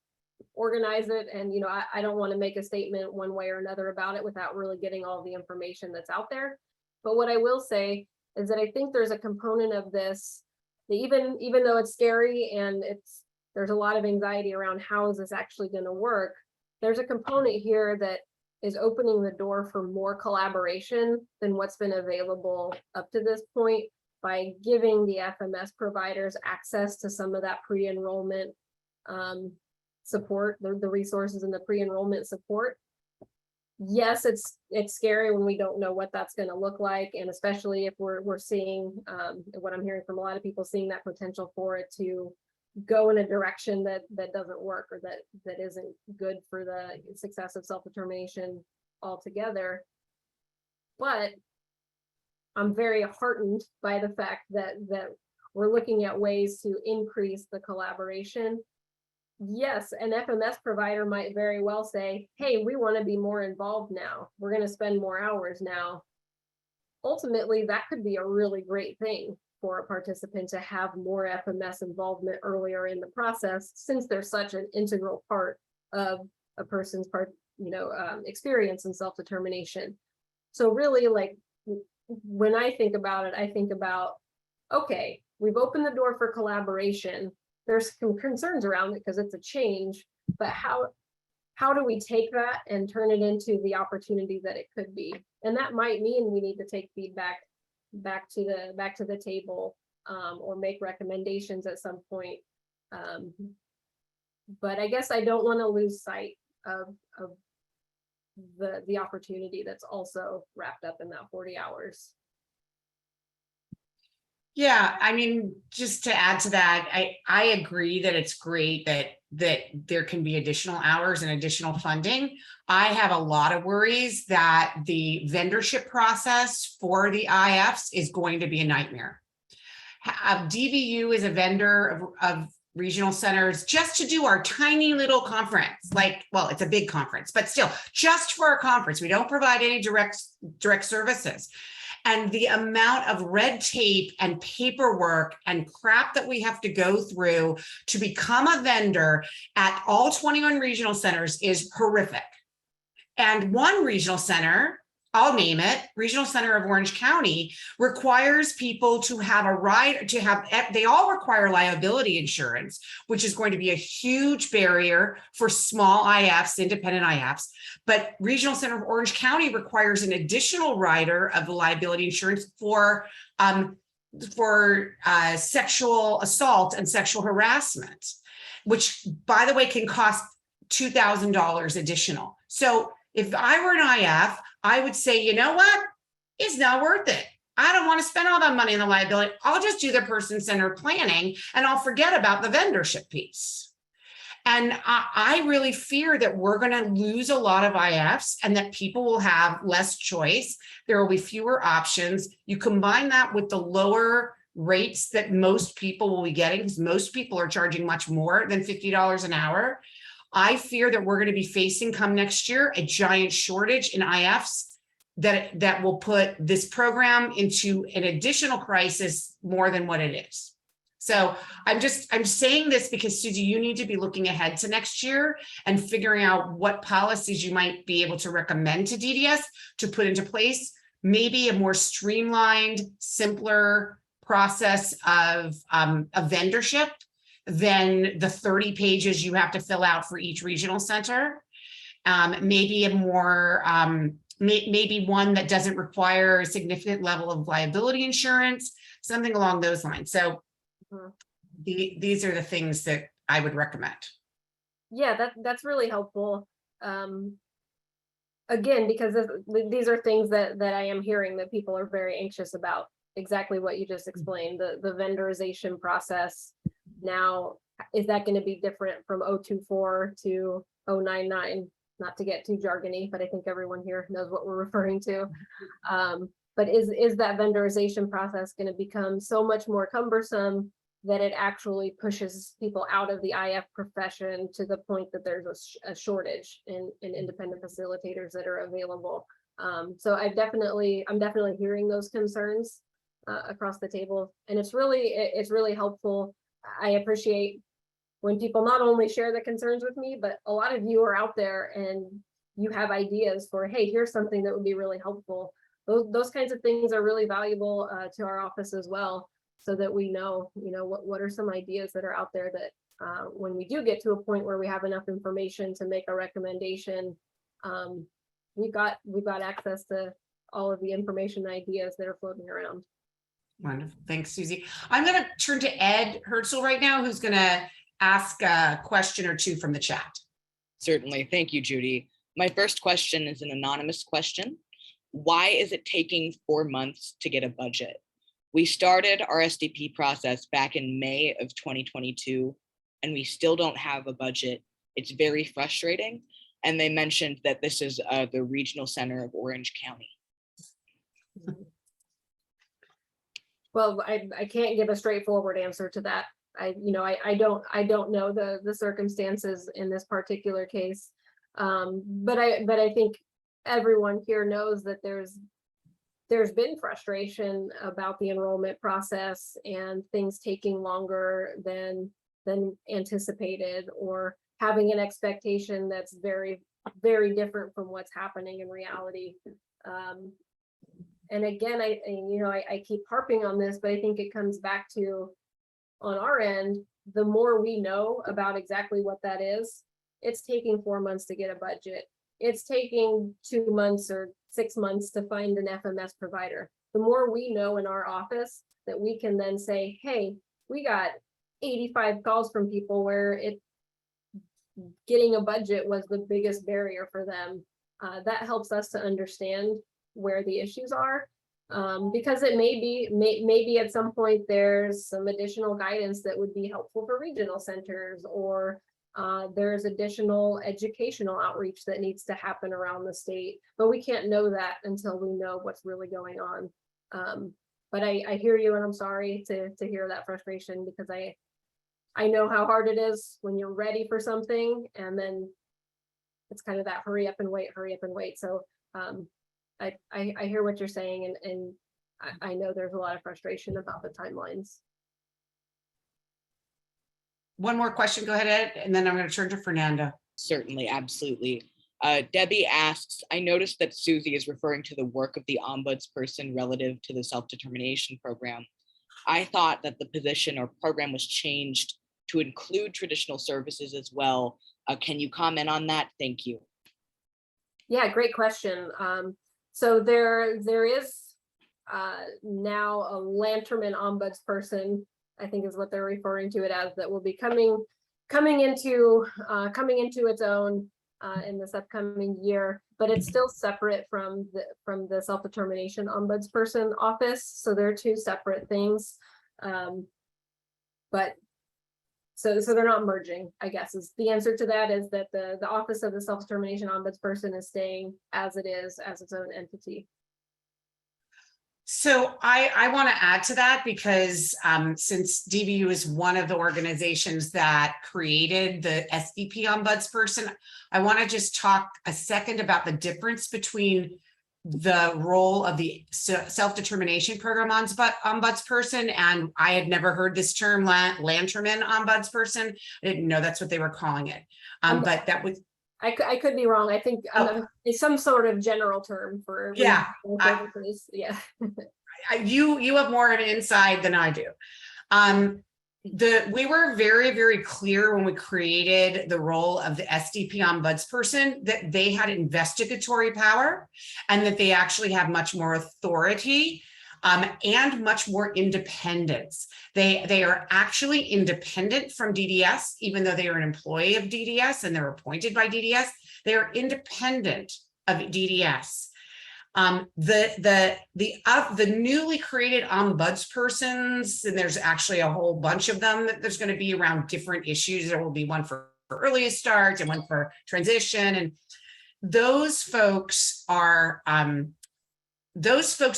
organize it, and I don't want to make a statement one way or another about it without really getting all the information that's out there. But what I will say is that I think there's a component of this that even though it's scary and there's a lot of anxiety around how is this actually going to work, there's a component here that is opening the door for more collaboration than what's been available up to this point, by giving the FMS providers access to some of that pre-enrollment support, the resources and the pre-enrollment support. Yes, it's scary when we don't know what that's going to look like, and especially if we're seeing what I'm hearing from a lot of people, seeing that potential for it to go in a direction that doesn't work, or that isn't good for the success of self-determination altogether. But I'm very heartened by the fact that we're looking at ways to increase the collaboration. Yes, an FMS provider might very well say, hey, we want to be more involved now. We're going to spend more hours now. Ultimately, that could be a really great thing for a participant, to have more FMS involvement earlier in the process, since they're such an integral part of a person's experience in self-determination. So really, like, when I think about it, I think about, okay, we've opened the door for collaboration. There's some concerns around it because it's a change, but how do we take that and turn it into the opportunity that it could be? And that might mean we need to take feedback back to the table or make recommendations at some point. But I guess I don't want to lose sight of the opportunity that's also wrapped up in that 40 hours. Yeah, I mean, just to add to that, I agree that it's great that there can be additional hours and additional funding. I have a lot of worries that the vendorship process for the IFs is going to be a nightmare. DVU is a vendor of regional centers just to do our tiny little conference. Like, well, it's a big conference, but still, just for a conference. We don't provide any direct services. And the amount of red tape and paperwork and crap that we have to go through to become a vendor at all 21 regional centers is horrific. And one regional center, I'll name it, Regional Center of Orange County, requires people to have a right to have, they all require liability insurance, which is going to be a huge barrier for small IFs, independent IFs. But Regional Center of Orange County requires an additional rider of the liability insurance for sexual assault and sexual harassment, which, by the way, can cost $2,000 additional. So if I were an IF, I would say, you know what? It's not worth it. I don't want to spend all that money on the liability. I'll just do the person-centered planning and I'll forget about the vendorship piece. And I really fear that we're going to lose a lot of IFs and that people will have less choice. There will be fewer options. You combine that with the lower rates that most people will be getting, because most people are charging much more than $50 an hour. I fear that we're going to be facing come next year a giant shortage in IFs that will put this program into an additional crisis more than what it is. So I'm saying this because, Suzy, you need to be looking ahead to next year and figuring out what policies you might be able to recommend to DDS to put into place, maybe a more streamlined, simpler process of vendorship than the 30 pages you have to fill out for each regional center. Maybe a more, maybe one that doesn't require a significant level of liability insurance, something along those lines. So these are the things that I would recommend. Yeah, that's really helpful. Again, because these are things that I am hearing that people are very anxious about. Exactly what you just explained, the vendorization process. Now, is that going to be different from 024 to 099? Not to get too jargony, but I think everyone here knows what we're referring to. But is that vendorization process going to become so much more cumbersome that it actually pushes people out of the IF profession to the point that there's a shortage in independent facilitators that are available? So I'm definitely hearing those concerns across the table, and it's really helpful. I appreciate when people not only share the concerns with me, but a lot of you are out there and you have ideas for, hey, here's something that would be really helpful. Those kinds of things are really valuable to our office as well, so that we know, what are some ideas that are out there that when we do get to a point where we have enough information to make a recommendation, we've got access to all of the information and ideas that are floating around. Wonderful. Thanks, Suzy. I'm going to turn to Ed Herzl right now, who's going to ask a question or two from the chat. Certainly. Thank you, Judy. My first question is an anonymous question. Why is it taking 4 months to get a budget? We started our SDP process back in May of 2022, and we still don't have a budget. It's very frustrating. And they mentioned that this is the regional center of Orange County. Well, I can't give a straightforward answer to that. I don't know the circumstances in this particular case. But I think everyone here knows that there's been frustration about the enrollment process and things taking longer than anticipated, or having an expectation that's very, very different from what's happening in reality. And again, I keep harping on this, but I think it comes back to, on our end, the more we know about exactly what that is, it's taking 4 months to get a budget. It's taking 2 months or 6 months to find an FMS provider. the more we know in our office that we can then say, hey, we got 85 calls from people where getting a budget was the biggest barrier for them. That helps us to understand where the issues are. Because it maybe at some point there's some additional guidance that would be helpful for regional centers, or there's additional educational outreach that needs to happen around the state, but we can't know that until we know what's really going on. But I hear you, and I'm sorry to hear that frustration, because I know how hard it is when you're ready for something and then it's kind of that hurry up and wait. So I hear what you're saying, and I know there's a lot of frustration about the timelines. One more question, go ahead, Ed, and then I'm going to turn to Fernando. Certainly, absolutely. Debbie asks, I noticed that Suzy is referring to the work of the Ombudsperson relative to the self-determination program. I thought that the position or program was changed to include traditional services as well. Can you comment on that? Thank you. Yeah, great question. So there is now a Lanterman Ombudsperson, I think is what they're referring to it as, that will be coming into its own in this upcoming year, but it's still separate from the self-determination Ombudsperson office. So they're two separate things. But so they're not merging, I guess, is the answer to that, is that the office of the self-determination Ombudsperson is staying as it is, as its own entity. So I want to add to that, because since DVU is one of the organizations that created the SDP Ombudsperson, I want to just talk a second about the difference between the role of the self-determination program ombudsperson, and I had never heard this term, Lanterman Ombudsperson. I didn't know that's what they were calling it. But that was, I could be wrong. I think it's some sort of general term for yeah. Yeah. You have more of an insight than I do. We were very, very clear when we created the role of the SDP Ombudsperson that they had investigatory power and that they actually have much more authority and much more independence. They are actually independent from DDS, even though they are an employee of DDS and they're appointed by DDS. They are independent of DDS. The newly created ombudspersons, and there's actually a whole bunch of them that there's going to be around different issues. There will be one for earliest start and one for transition, and those folks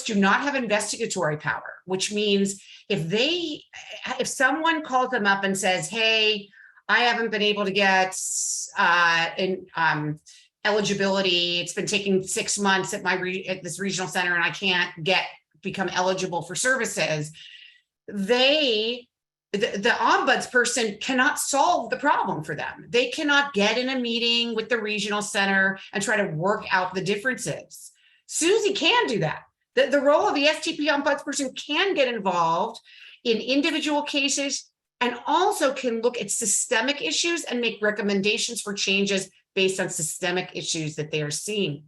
do not have investigatory power, which means if someone calls them up and says, hey, I haven't been able to get eligibility, it's been taking 6 months at this regional center and I can't become eligible for services, the ombudsperson cannot solve the problem for them. They cannot get in a meeting with the regional center and try to work out the differences. Suzy can do that. The role of the SDP Ombudsperson can get involved in individual cases and also can look at systemic issues and make recommendations for changes based on systemic issues that they are seeing.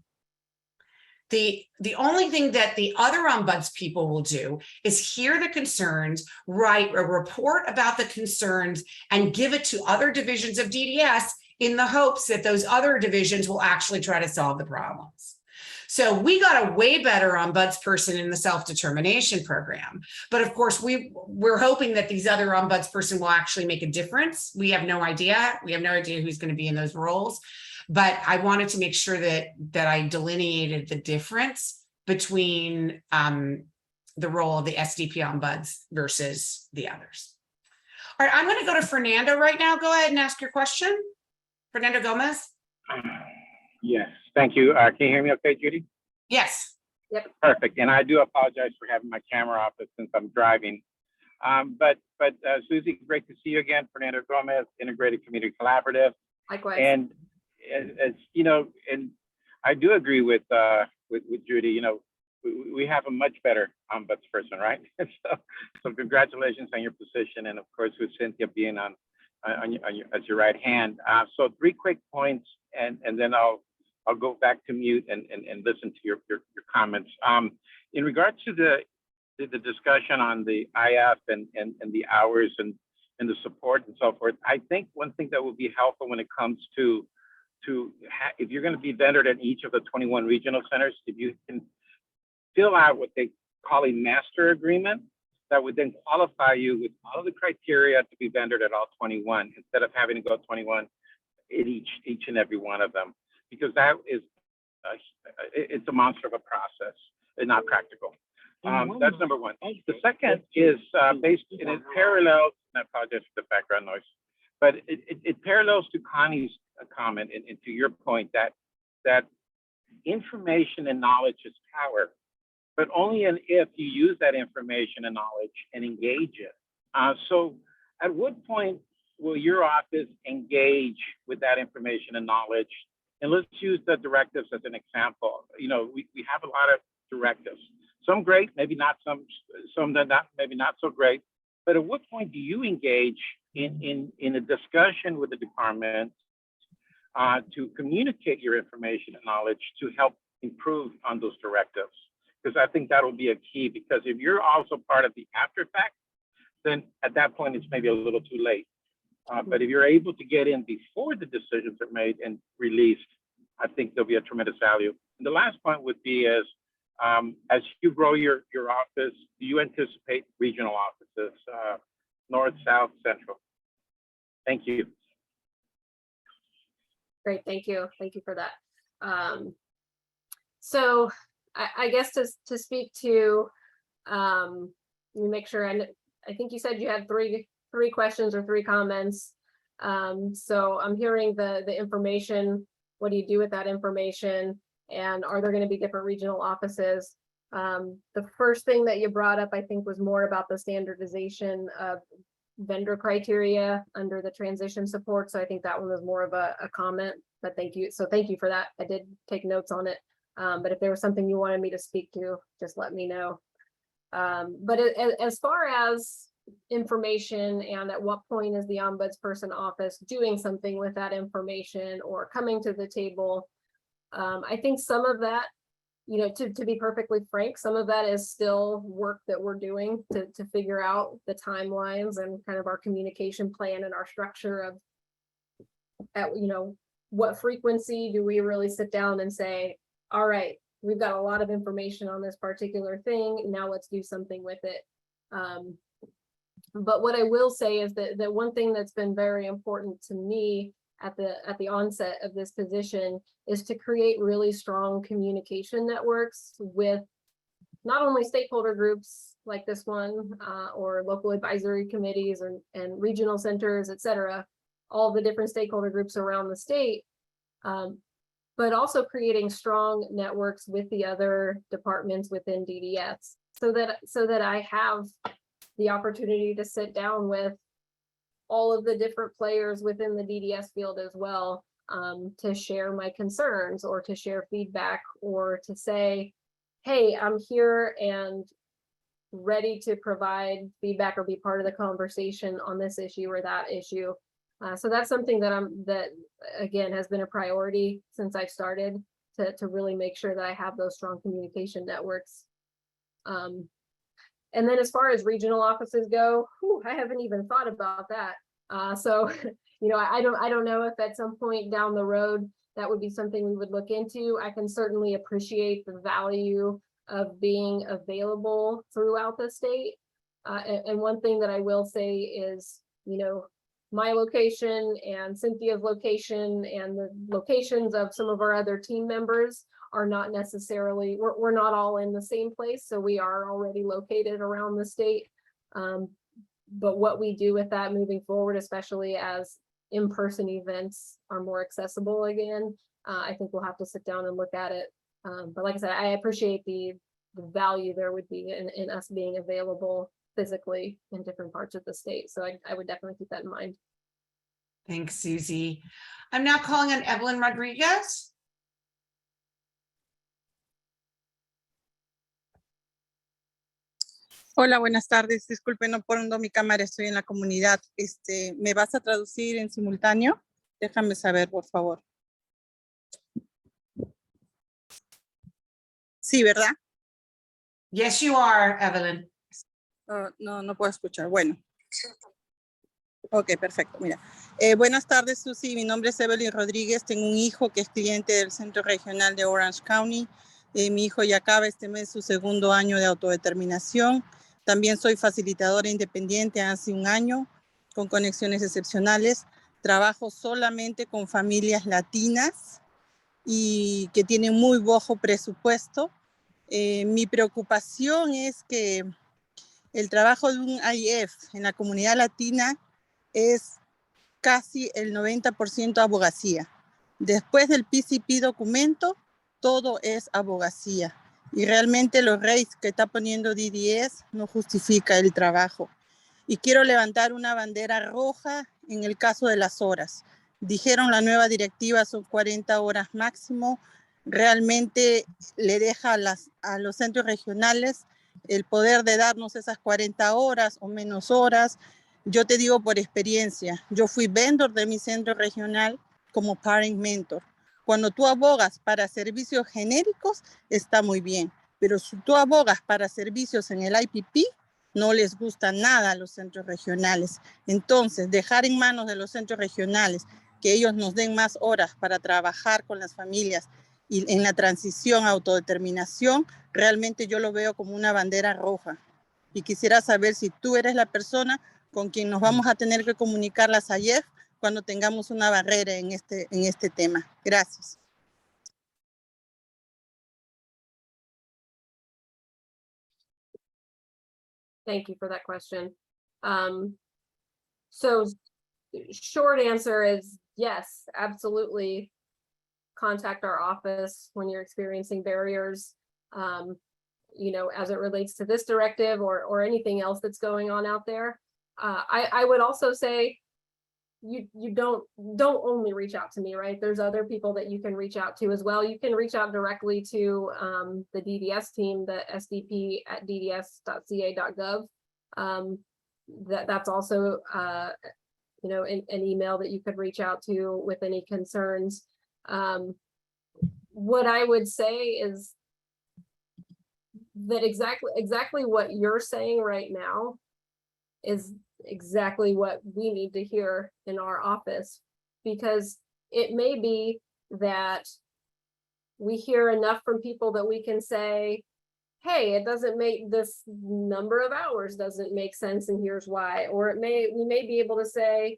The only thing that the other ombuds people will do is hear the concerns, write a report about the concerns, and give it to other divisions of DDS in the hopes that those other divisions will actually try to solve the problems. So we got a way better ombudsperson in the self-determination program. But of course, we're hoping that these other ombudsperson will actually make a difference. We have no idea. We have no idea who's going to be in those roles. But I wanted to make sure that I delineated the difference between the role of the SDP Ombuds versus the others. All right, I'm going to go to Fernando right now. Go ahead and ask your question. Fernando Gomez. Yes, thank you. Can you hear me okay, Judy? Yes. Yep. Perfect. And I do apologize for having my camera off since I'm driving. But Suzy, great to see you again. Fernando Gomez, Integrated Community Collaborative. Likewise. And as you know, and I do agree with Judy. You know, we have a much better ombudsperson, right? So congratulations on your position, and of course with Cynthia being on as your right hand. So 3 quick points, and then I'll go back to mute and listen to your comments. in regard to the discussion on the IF and the hours and the support and so forth, I think one thing that would be helpful when it comes to if you're going to be vendored at each of the 21 regional centers, if you can fill out what they call a master agreement that would then qualify you with all of the criteria to be vendored at all 21, instead of having to go 21 in each and every one of them, because that is it's a monster of a process and not practical. That's number one. The second is based, and it parallels, and I apologize for the background noise, but it parallels to Connie's comment and to your point that information and knowledge is power, but only if you use that information and knowledge and engage it. So at what point will your office engage with that information and knowledge? And let's use the directives as an example. You know, we have a lot of directives. Some great, maybe not some that not, maybe not so great. But at what point do you engage in a discussion with the department to communicate your information and knowledge to help improve on those directives? Because I think that will be a key, because if you're also part of the after fact, then at that point, it's maybe a little too late. But if you're able to get in before the decisions are made and released, I think there'll be a tremendous value. And the last point would be is, as you grow your office, do you anticipate regional offices, north, south, central? Thank you. Great, thank you. Thank you for that. So I guess to speak to, let me make sure, I think you said you had three questions or three comments. So I'm hearing the information. What do you do with that information? And are there going to be different regional offices? The first thing that you brought up, I think, was more about the standardization of vendor criteria under the transition support. So I think that one was more of a comment, but thank you. So thank you for that. I did take notes on it. But if there was something you wanted me to speak to, just let me know. But as far as information and at what point is the Ombudsperson office doing something with that information or coming to the table, I think some of that, you know, to be perfectly frank, some of that is still work that we're doing to figure out the timelines and kind of our communication plan and our structure of, you know, what frequency do we really sit down and say, all right, we've got a lot of information on this particular thing, now let's do something with it. But what I will say is that one thing that's been very important to me at the onset of this position is to create really strong communication networks with not only stakeholder groups like this one, or local advisory committees and regional centers, et cetera, all the different stakeholder groups around the state, but also creating strong networks with the other departments within DDS so that I have the opportunity to sit down with all of the different players within the DDS field as well, to share my concerns or to share feedback or to say, hey, I'm here and ready to provide feedback or be part of the conversation on this issue or that issue. So that's something that again has been a priority since I started to really make sure that I have those strong communication networks. And then as far as regional offices go, I haven't even thought about that. So, you know, I don't know if at some point down the road that would be something we would look into. I can certainly appreciate the value of being available throughout the state. And one thing that I will say is, you know, my location and Cynthia's location and the locations of some of our other team members are not necessarily, we're not all in the same place. So we are already located around the state. But what we do with that moving forward, especially as in-person events are more accessible again, I think we'll have to sit down and look at it. But like I said, I appreciate the value there would be in us being available physically in different parts of the state. So I would definitely keep that in mind. Thanks, Suzy. I'm now calling on Evelyn Rodriguez. Hola, buenas tardes. Disculpe, no poniendo mi cámara, estoy en la comunidad. ¿Me vas a traducir en simultáneo? Déjame saber, por favor. Sí, ¿verdad? Yes, you are, Evelyn. No, no puedo escuchar. Bueno. Ok, perfecto. Mira. Buenas tardes, Suzy. Mi nombre es Evelyn Rodríguez. Tengo un hijo que es cliente del Centro Regional de Orange County. Mi hijo ya acaba este mes su segundo año de autodeterminación. También soy facilitadora independiente hace un año, con conexiones excepcionales. Trabajo solamente con familias latinas y que tienen muy bajo presupuesto. Mi preocupación es que el trabajo de un IF en la comunidad latina es casi el 90% abogacía. Después del PCP documento, todo es abogacía. Y realmente los rates que está poniendo DDS no justifica el trabajo. Y quiero levantar una bandera roja en el caso de las horas. Dijeron la nueva directiva son 40 horas máximo. Realmente le deja a los centros regionales el poder de darnos esas 40 horas o menos horas. Yo te digo por experiencia, yo fui vendor de mi centro regional como parent mentor. Cuando tú abogas para servicios genéricos, está muy bien, pero si tú abogas para servicios en el IPP, no les gusta nada a los centros regionales. Entonces, dejar en manos de los centros regionales que ellos nos den más horas para trabajar con las familias y en la transición a autodeterminación, realmente yo lo veo como una bandera roja. Y quisiera saber si tú eres la persona con quien nos vamos a tener que comunicar las AYEF cuando tengamos una barrera en este tema. Gracias. Thank you for that question. So short answer is yes, absolutely. Contact our office when you're experiencing barriers, you know, as it relates to this directive or anything else that's going on out there. I would also say you don't only reach out to me, right? There's other people that you can reach out to as well. You can reach out directly to the DDS team, the sdp@dds.ca.gov. That's also you know, an email that you could reach out to with any concerns. What I would say is that exactly what you're saying right now is exactly what we need to hear in our office, because it may be that we hear enough from people that we can say, hey, it doesn't make this number of hours doesn't make sense and here's why. Or we may be able to say,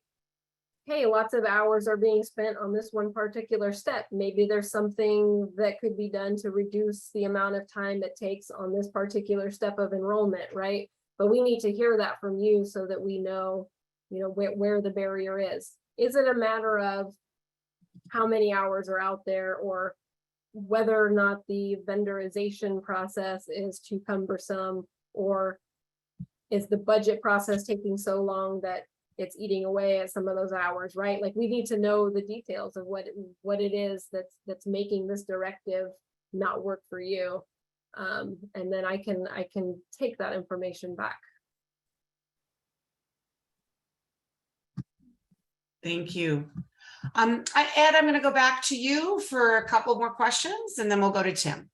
hey, lots of hours are being spent on this one particular step. Maybe there's something that could be done to reduce the amount of time it takes on this particular step of enrollment, right? But we need to hear that from you so that we know, you know, where the barrier is. Is it a matter of how many hours are out there, or whether or not the vendorization process is too cumbersome, or is the budget process taking so long that it's eating away at some of those hours, right? Like, we need to know the details of what it is that's making this directive not work for you. And then I can take that information back. Thank you. Ed, I'm going to go back to you for a couple more questions, and then we'll go to Tim.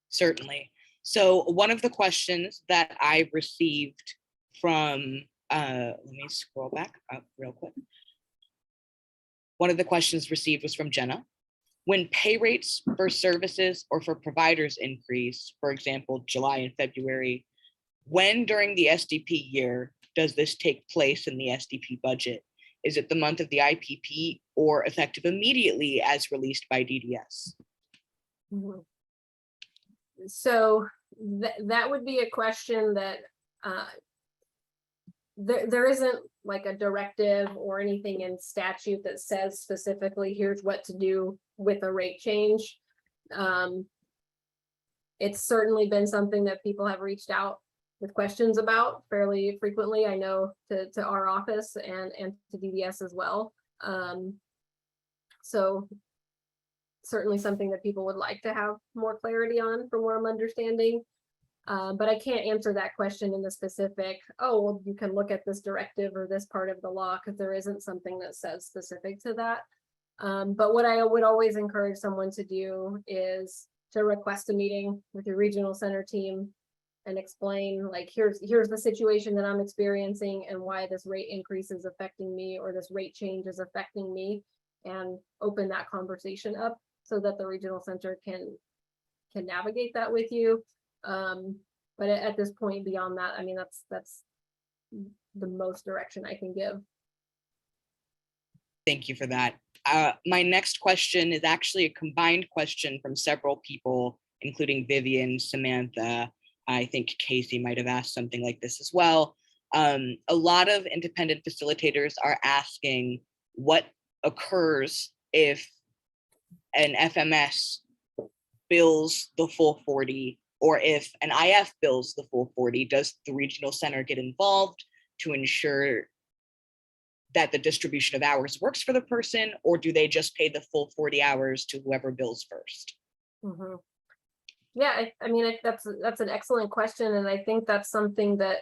Certainly. So one of the questions that I received from, let me scroll back up real quick. One of the questions received was from Jenna. When pay rates for services or for providers increase, for example, July and February, when during the SDP year does this take place in the SDP budget? Is it the month of the IPP or effective immediately as released by DDS? Mm-hmm. So that would be a question that there isn't like a directive or anything in statute that says specifically here's what to do with a rate change. It's certainly been something that people have reached out with questions about fairly frequently, I know, to our office and to DDS as well. So certainly something that people would like to have more clarity on, from what I'm understanding. But I can't answer that question in the specific, oh, well, you can look at this directive or this part of the law, because there isn't something that says specific to that. But what I would always encourage someone to do is to request a meeting with your regional center team and explain like, here's the situation that I'm experiencing and why this rate increase is affecting me, or this rate change is affecting me, and open that conversation up so that the regional center can navigate that with you. But at this point, beyond that, I mean, that's the most direction I can give. Thank you for that. My next question is actually a combined question from several people, including Vivian, Samantha. I think Casey might have asked something like this as well. A lot of independent facilitators are asking what occurs if an FMS bills the full 40, or if an IF bills the full 40, does the regional center get involved to ensure that the distribution of hours works for the person, or do they just pay the full 40 hours to whoever bills first? Mm-hmm. Yeah, I mean, that's an excellent question, and I think that's something that,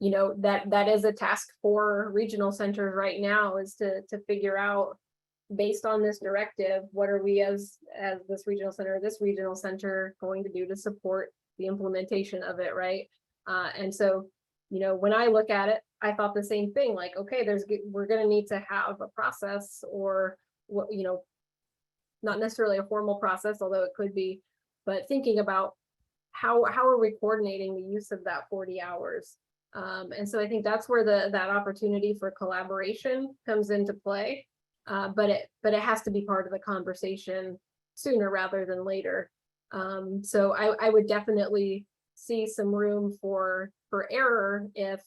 you know, that is a task for regional centers right now, is to figure out, based on this directive, what are we as this regional center going to do to support the implementation of it, right? And so, you know, when I look at it, I thought the same thing, like, okay, we're going to need to have a process, or what, you know, not necessarily a formal process, although it could be, but thinking about how are we coordinating the use of that 40 hours. And so I think that's where that opportunity for collaboration comes into play. But it has to be part of the conversation sooner rather than later. So I would definitely see some room for error if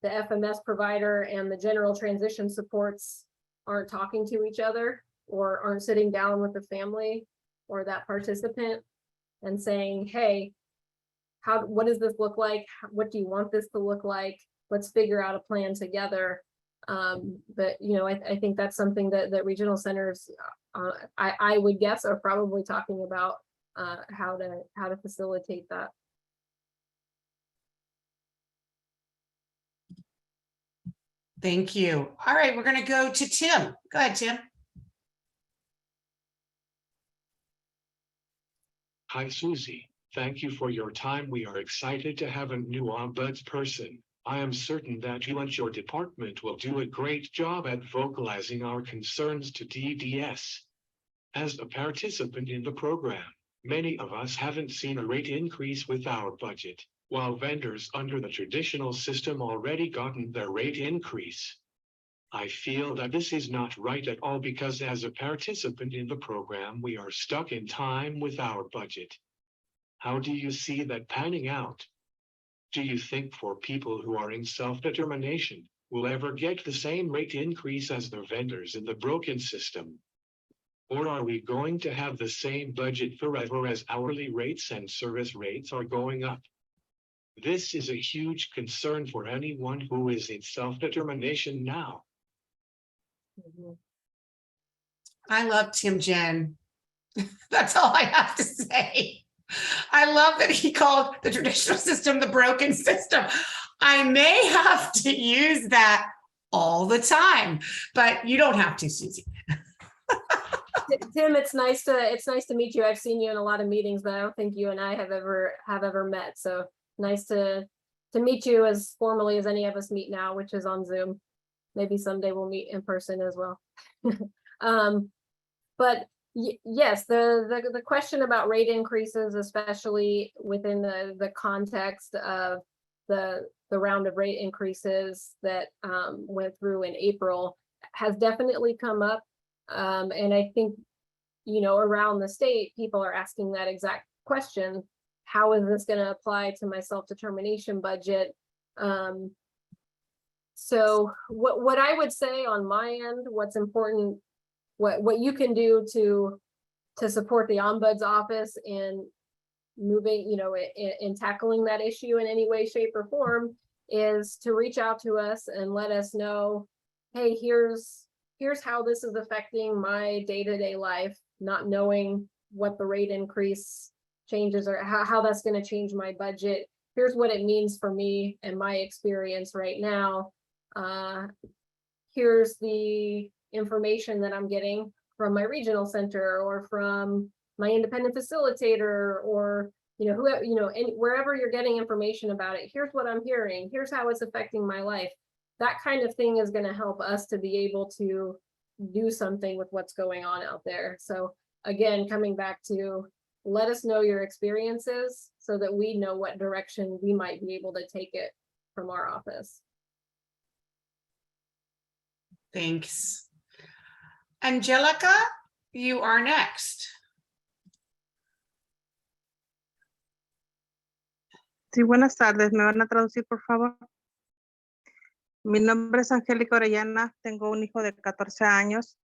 the FMS provider and the general transition supports aren't talking to each other, or aren't sitting down with the family or that participant and saying, hey, what does this look like? What do you want this to look like? Let's figure out a plan together. But, you know, I think that's something that regional centers, I would guess, are probably talking about how to facilitate that. Thank you. All right, we're going to go to Tim. Go ahead, Tim. Hi, Suzy. Thank you for your time. We are excited to have a new ombudsperson. I am certain that you and your department will do a great job at vocalizing our concerns to DDS. As a participant in the program, many of us haven't seen a rate increase with our budget, while vendors under the traditional system already gotten their rate increase. I feel that this is not right at all, because as a participant in the program, we are stuck in time with our budget. How do you see that panning out? Do you think for people who are in self-determination will ever get the same rate increase as the vendors in the broken system? Or are we going to have the same budget forever as hourly rates and service rates are going up? This is a huge concern for anyone who is in self-determination now. I love Tim Jen. That's all I have to say. I love that he called the traditional system the broken system. I may have to use that all the time, but you don't have to, Suzy. Tim, it's nice to meet you. I've seen you in a lot of meetings, but I don't think you and I have ever met. So nice to meet you as formally as any of us meet now, which is on Zoom. Maybe someday we'll meet in person as well. But yes, the question about rate increases, especially within the context of the round of rate increases that went through in April, has definitely come up. And I think, you know, around the state, people are asking that exact question. How is this going to apply to my self-determination budget? So what I would say on my end, what's important, what you can do to support the Ombuds office in moving, you know, in tackling that issue in any way, shape, or form, is to reach out to us and let us know, hey, here's how this is affecting my day-to-day life, not knowing what the rate increase changes or how that's going to change my budget. Here's what it means for me and my experience right now. Here's the information that I'm getting from my regional center or from my independent facilitator or wherever you're getting information about it, here's what I'm hearing, here's how it's affecting my life. That kind of thing is going to help us to be able to do something with what's going on out there. So again, coming back to, let us know your experiences so that we know what direction we might be able to take it from our office. Thanks. Angelica, you are next. Sí, buenas tardes. ¿Me van a traducir, por favor? Mi nombre es Angélica Orellana. Tengo un hijo de 14 años.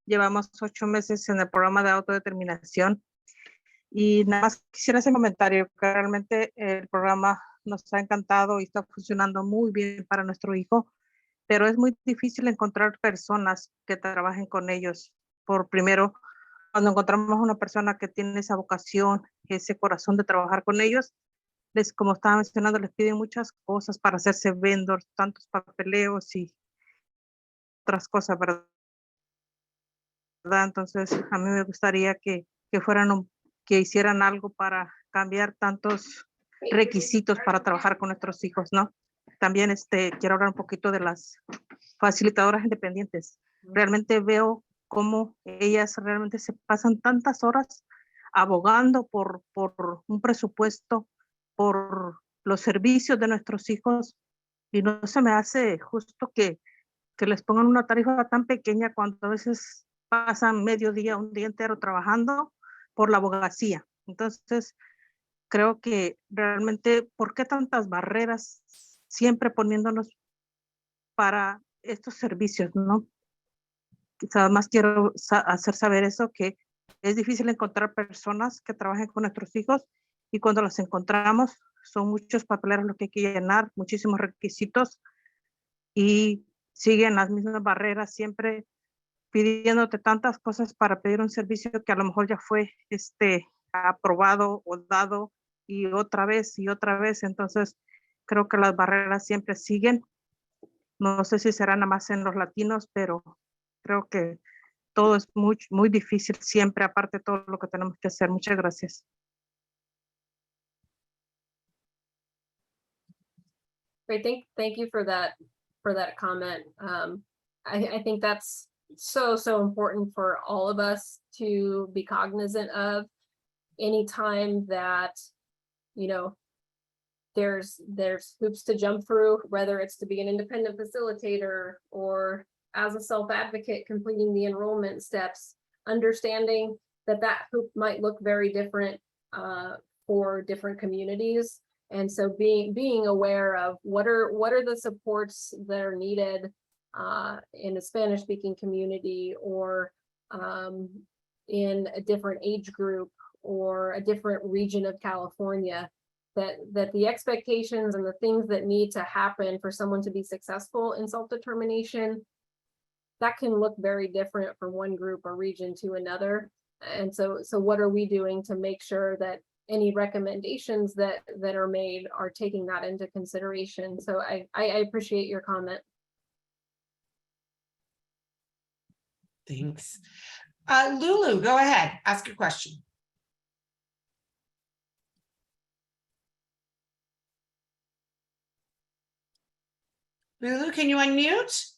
Llevamos 8 meses en el programa de autodeterminación. Y nada más quisiera hacer un comentario, que realmente el programa nos ha encantado y está funcionando muy bien para nuestro hijo, pero es muy difícil encontrar personas que trabajen con ellos. Por primero, cuando encontramos una persona que tiene esa vocación, ese corazón de trabajar con ellos, como estaba mencionando, les piden muchas cosas para hacerse vendors, tantos papeleos y otras cosas, ¿verdad? Entonces, a mí me gustaría que que hicieran algo para cambiar tantos requisitos para trabajar con nuestros hijos, ¿no? También quiero hablar un poquito de las facilitadoras independientes. Realmente veo cómo ellas realmente se pasan tantas horas abogando por un presupuesto, por los servicios de nuestros hijos, y no se me hace justo que les pongan una tarifa tan pequeña cuando a veces pasan medio día, un día entero trabajando por la abogacía. Entonces, creo que realmente, ¿por qué tantas barreras siempre poniéndonos para estos servicios, no? Quizás más quiero hacer saber eso, que es difícil encontrar personas que trabajen con nuestros hijos, y cuando las encontramos son muchos papeleros lo que hay que llenar, muchísimos requisitos, y siguen las mismas barreras, siempre pidiéndote tantas cosas para pedir un servicio que a lo mejor ya fue aprobado o dado, y otra vez y otra vez. Entonces creo que las barreras siempre siguen. No sé si será nada más en los latinos, pero creo que todo es muy, muy difícil siempre, aparte de todo lo que tenemos que hacer. Muchas gracias. Great, thank you for that comment. I think that's so important for all of us to be cognizant of. Anytime that, there's hoops to jump through, whether it's to be an independent facilitator or as a self-advocate completing the enrollment steps, understanding that hoop might look very different for different communities. And so being aware of what are the supports that are needed in a Spanish-speaking community, or in a different age group or a different region of California, that the expectations and the things that need to happen for someone to be successful in self-determination, that can look very different from one group or region to another. And so what are we doing to make sure that any recommendations that are made are taking that into consideration? So I appreciate your comment. Thanks. Lulu, go ahead, ask your question. Lulu, can you unmute?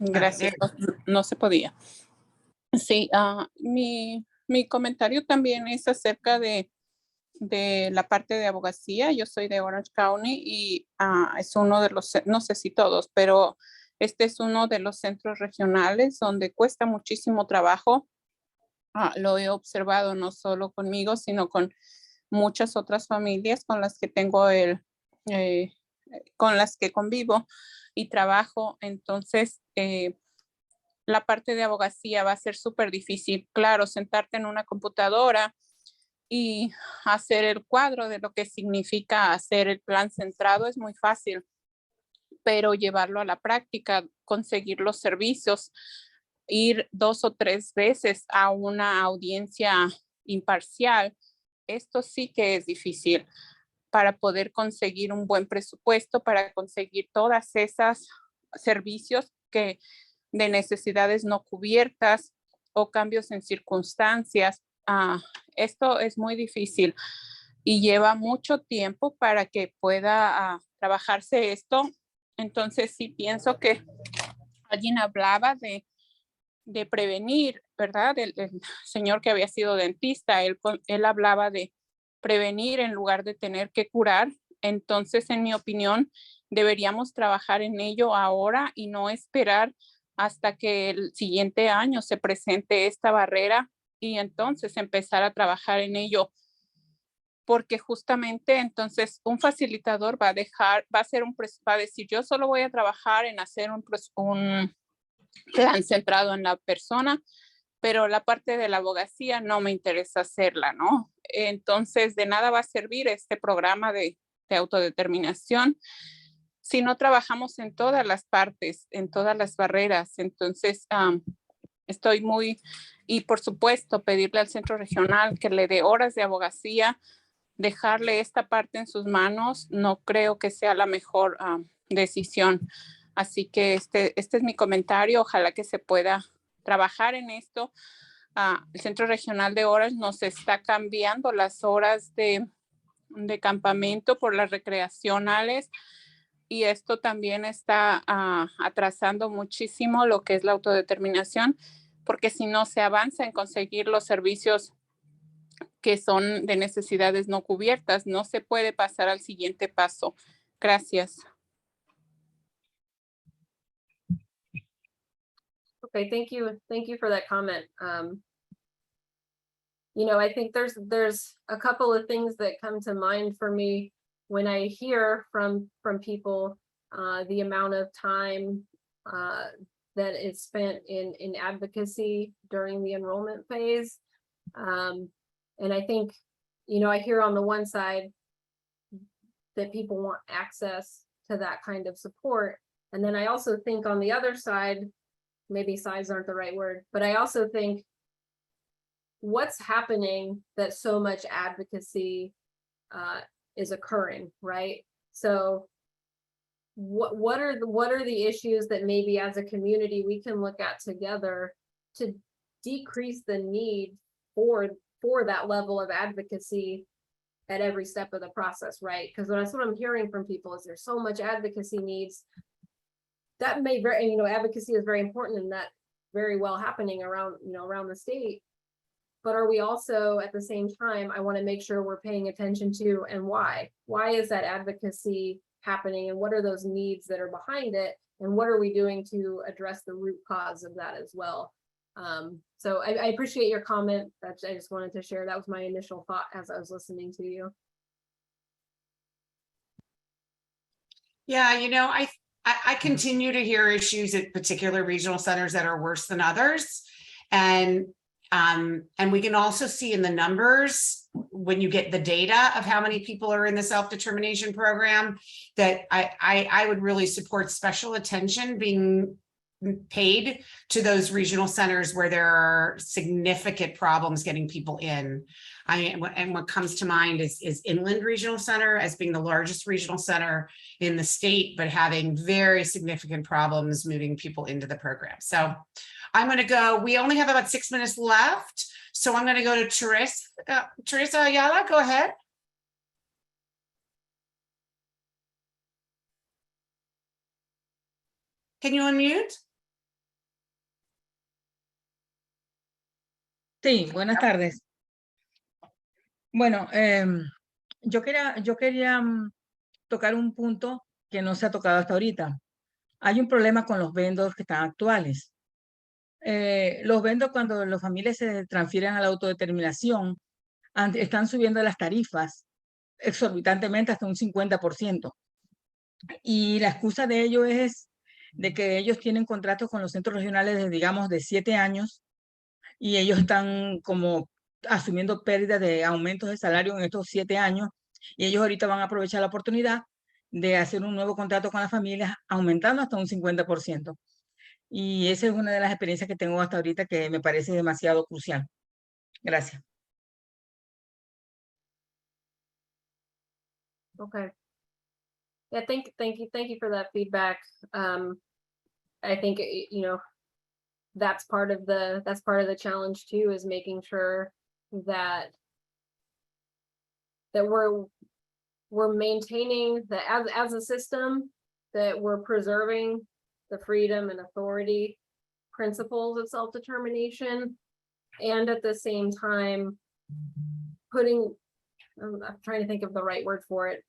Gracias, no se podía. Sí, mi comentario también es acerca de la parte de abogacía. Yo soy de Orange County y es uno de los, no sé si todos, pero este es uno de los centros regionales donde cuesta muchísimo trabajo. Lo he observado no solo conmigo, sino con muchas otras familias con las que tengo con las que convivo y trabajo. Entonces, la parte de abogacía va a ser súper difícil. Claro, sentarte en una computadora y hacer el cuadro de lo que significa hacer el plan centrado es muy fácil, pero llevarlo a la práctica, conseguir los servicios, ir 2 o 3 veces a una audiencia imparcial, esto sí que es difícil para poder conseguir un buen presupuesto, para conseguir todas esas servicios que de necesidades no cubiertas o cambios en circunstancias. Esto es muy difícil y lleva mucho tiempo para que pueda trabajarse esto. Entonces sí pienso que alguien hablaba de prevenir, ¿verdad? El señor que había sido dentista, él hablaba de prevenir en lugar de tener que curar. Entonces, en mi opinión, deberíamos trabajar en ello ahora y no esperar hasta que el siguiente año se presente esta barrera y entonces empezar a trabajar en ello. Porque justamente entonces un facilitador va a decir, yo solo voy a trabajar en hacer un plan centrado en la persona, pero la parte de la abogacía no me interesa hacerla, ¿no? Entonces, de nada va a servir este programa de autodeterminación si no trabajamos en todas las partes, en todas las barreras. Entonces, estoy y por supuesto, pedirle al centro regional que le dé horas de abogacía, dejarle esta parte en sus manos, no creo que sea la mejor decisión. Así que este es mi comentario. Ojalá que se pueda trabajar en esto. El Centro Regional de Horas nos está cambiando las horas de campamento por las recreacionales y esto también está atrasando muchísimo lo que es la autodeterminación, porque si no se avanza en conseguir los servicios que son de necesidades no cubiertas, no se puede pasar al siguiente paso. Gracias. Okay, thank you. Thank you for that comment. You know, I think there's a couple of things that come to mind for me when I hear from people the amount of time that is spent in advocacy during the enrollment phase. And I think, you know, I hear on the one side that people want access to that kind of support. And then I also think on the other side, maybe sides aren't the right word, but I also think what's happening that so much advocacy is occurring, right? So what are the issues that maybe as a community we can look at together to decrease the need for that level of advocacy at every step of the process, right? Because that's what I'm hearing from people is there's so much advocacy needs. That may very, you know, advocacy is very important and that very well happening around, you know, around the state. But are we also at the same time, I want to make sure we're paying attention to and why? Why is that advocacy happening and what are those needs that are behind it? And what are we doing to address the root cause of that as well? So I appreciate your comment. I just wanted to share. That was my initial thought as I was listening to you. Yeah, you know, I continue to hear issues at particular regional centers that are worse than others. And we can also see in the numbers when you get the data of how many people are in the self-determination program that I would really support special attention being paid to those regional centers where there are significant problems getting people in. And what comes to mind is Inland Regional Center as being the largest regional center in the state, but having very significant problems moving people into the program. So I'm going to go, we only have about 6 minutes left. So I'm going to go to Teresa Ayala, go ahead. Can you unmute? Sí, buenas tardes. Bueno, yo quería tocar un punto que no se ha tocado hasta ahorita. Hay un problema con los vendors que están actuales. Los vendors, cuando las familias se transfieren a la autodeterminación, están subiendo las tarifas exorbitantemente hasta un 50%. Y la excusa de ello es de que ellos tienen contratos con los centros regionales de, digamos, de 7 años y ellos están como asumiendo pérdidas de aumentos de salario en estos 7 años y ellos ahorita van a aprovechar la oportunidad de hacer un nuevo contrato con las familias aumentando hasta un 50%. Y esa es una de las experiencias que tengo hasta ahorita que me parece demasiado crucial. Gracias. Okay. Yeah, thank you for that feedback. I think, you know, that's part of the challenge too, is making sure that we're maintaining that as a system, that we're preserving the freedom and authority principles of self-determination, and at the same time putting, I'm trying to think of the right word for it,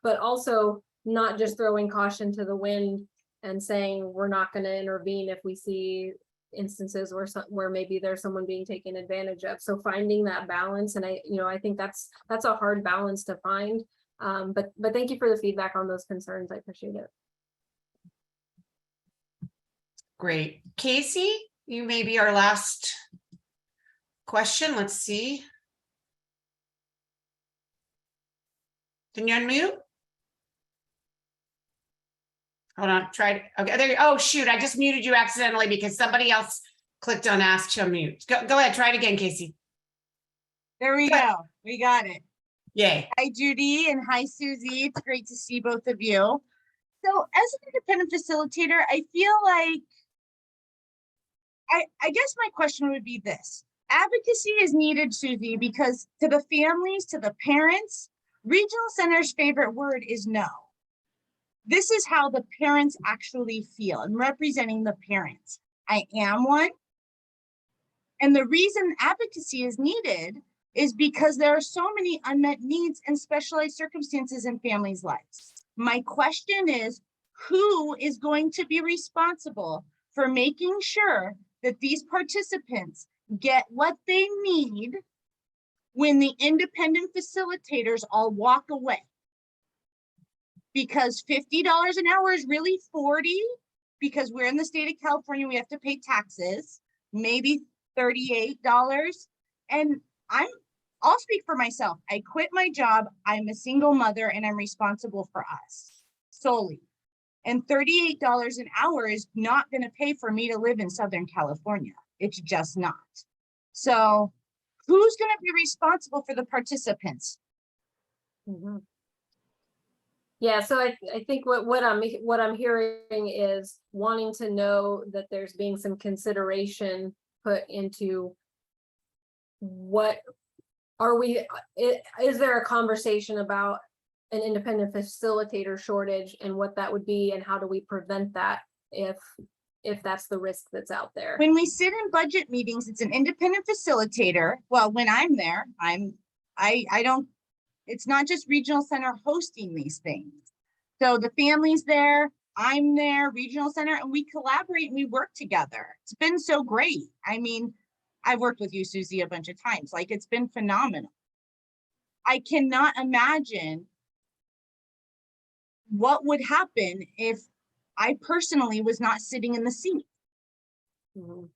but also not just throwing caution to the wind and saying we're not going to intervene if we see instances where maybe there's someone being taken advantage of. So finding that balance, and I think that's a hard balance to find. But thank you for the feedback on those concerns. I appreciate it. Great. Casey, you may be our last question. Let's see. Can you unmute? Hold on, try it. Okay, there you go. Oh, shoot, I just muted you accidentally because somebody else clicked on ask to unmute. Go ahead, try it again, Casey. There we go. We got it. Yay. Hi, Judy, and hi, Suzy. It's great to see both of you. So as an independent facilitator, I feel like, I guess my question would be this. Advocacy is needed, Suzy, because to the families, to the parents, Regional Center's favorite word is no. This is how the parents actually feel. I'm representing the parents. I am one. And the reason advocacy is needed is because there are so many unmet needs and specialized circumstances in families' lives. My question is, who is going to be responsible for making sure that these participants get what they need when the independent facilitators all walk away? Because $50 an hour is really $40, because we're in the state of California, we have to pay taxes, maybe $38. And I'll speak for myself. I quit my job. I'm a single mother and I'm responsible for us solely. And $38 an hour is not going to pay for me to live in Southern California. It's just not. So who's going to be responsible for the participants? Mm-hmm. Yeah, so I think what I'm hearing is wanting to know that there's being some consideration put into what are we, is there a conversation about an independent facilitator shortage and what that would be, and how do we prevent that if that's the risk that's out there? When we sit in budget meetings, it's an independent facilitator. Well, when I'm there, I don't, it's not just Regional Center hosting these things. So the family's there, I'm there, Regional Center, and we collaborate and we work together. It's been so great. I mean, I've worked with you, Suzy, a bunch of times. Like, it's been phenomenal. I cannot imagine what would happen if I personally was not sitting in the seat. Mm-hmm.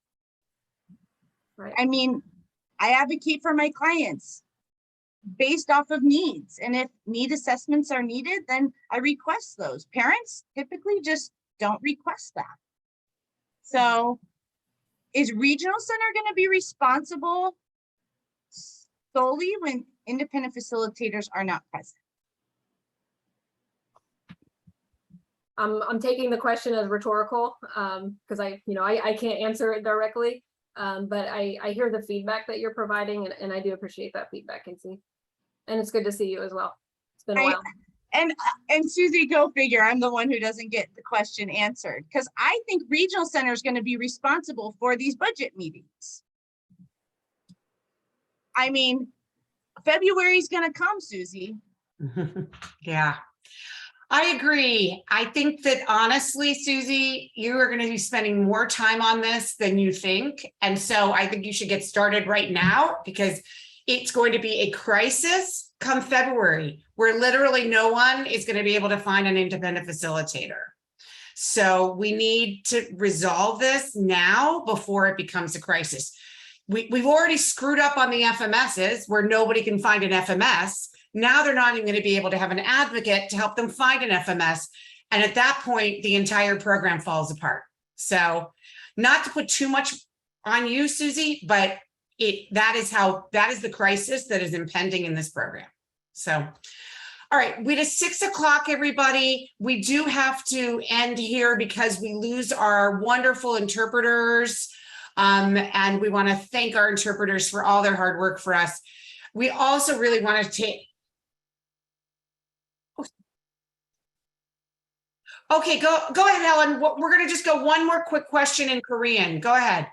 Right. I mean, I advocate for my clients based off of needs. And if need assessments are needed, then I request those. Parents typically just don't request that. So is Regional Center going to be responsible solely when independent facilitators are not present? I'm taking the question as rhetorical, because I can't answer it directly, but I hear the feedback that you're providing, and I do appreciate that feedback, Casey. And it's good to see you as well. It's been a while. And Suzy, go figure, I'm the one who doesn't get the question answered, because I think Regional Center is going to be responsible for these budget meetings. I mean, February is going to come, Suzy. Yeah, I agree. I think that honestly, Suzy, you are going to be spending more time on this than you think. And so I think you should get started right now, because it's going to be a crisis come February, where literally no one is going to be able to find an independent facilitator. So we need to resolve this now before it becomes a crisis. We've already screwed up on the FMSs where nobody can find an FMS. Now they're not even going to be able to have an advocate to help them find an FMS. And at that point, the entire program falls apart. So not to put too much on you, Suzy, but that is the crisis that is impending in this program. So, All right, we did 6 o'clock, everybody. We do have to end here because we lose our wonderful interpreters. And we want to thank our interpreters for all their hard work for us. We also really want to take. Okay, go ahead, Helen. We're going to just go one more quick question in Korean. Go ahead.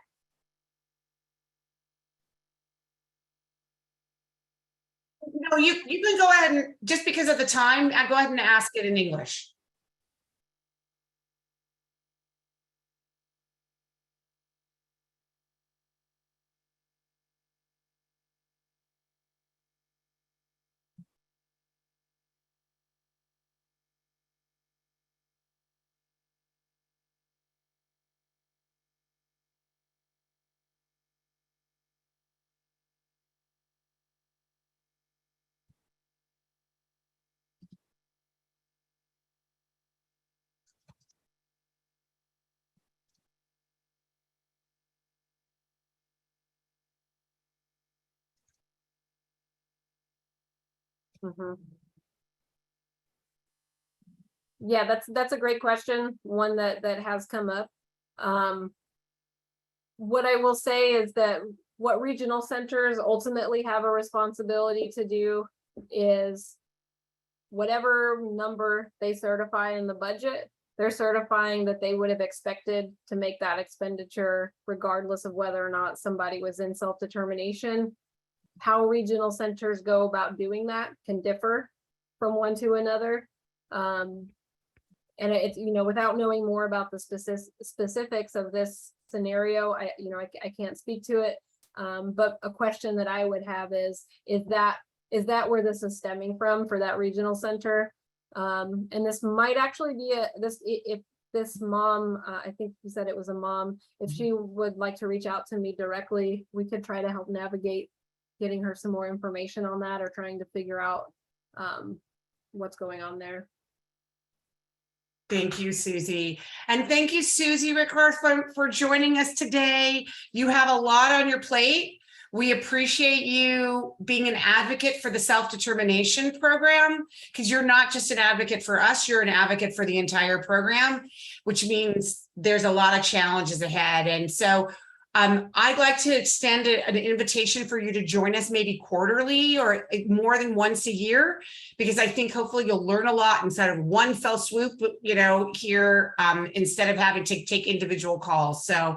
No, you can go ahead and, just because of the time, go ahead and ask it in English. Mhm. Yeah, that's a great question, one that has come up. What I will say is that what regional centers ultimately have a responsibility to do is whatever number they certify in the budget, they're certifying that they would have expected to make that expenditure regardless of whether or not somebody was in self-determination. How regional centers go about doing that can differ from one to another. And it's, without knowing more about the specifics of this scenario, I can't speak to it. But a question that I would have is that where this is stemming from for that regional center? And this might actually be if this mom, I think you said it was a mom, if she would like to reach out to me directly, we could try to help navigate getting her some more information on that, or trying to figure out what's going on there. Thank you, Suzy. And thank you, Suzy Requarth, for joining us today. You have a lot on your plate. We appreciate you being an advocate for the self-determination program, because you're not just an advocate for us, you're an advocate for the entire program, which means there's a lot of challenges ahead. And so I'd like to extend an invitation for you to join us maybe quarterly or more than once a year, because I think hopefully you'll learn a lot instead of one fell swoop, here, instead of having to take individual calls. So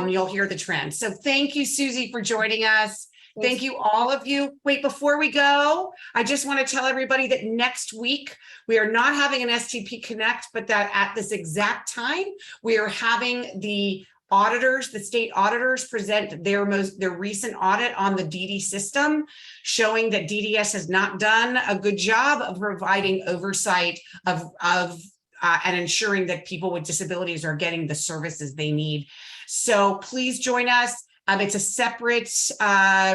you'll hear the trend. So thank you, Suzy, for joining us. Thank you, all of you. Wait, before we go, I just want to tell everybody that next week we are not having an SDP Connect, but that at this exact time, we are having the auditors, the state auditors, present their recent audit on the DD system, showing that DDS has not done a good job of providing oversight of and ensuring that people with disabilities are getting the services they need. So please join us. It's a separate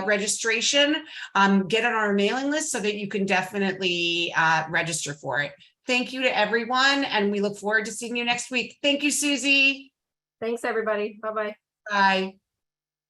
registration. Get on our mailing list so that you can definitely register for it. Thank you to everyone, and we look forward to seeing you next week. Thank you, Suzy. Thanks, everybody. Bye-bye. Bye.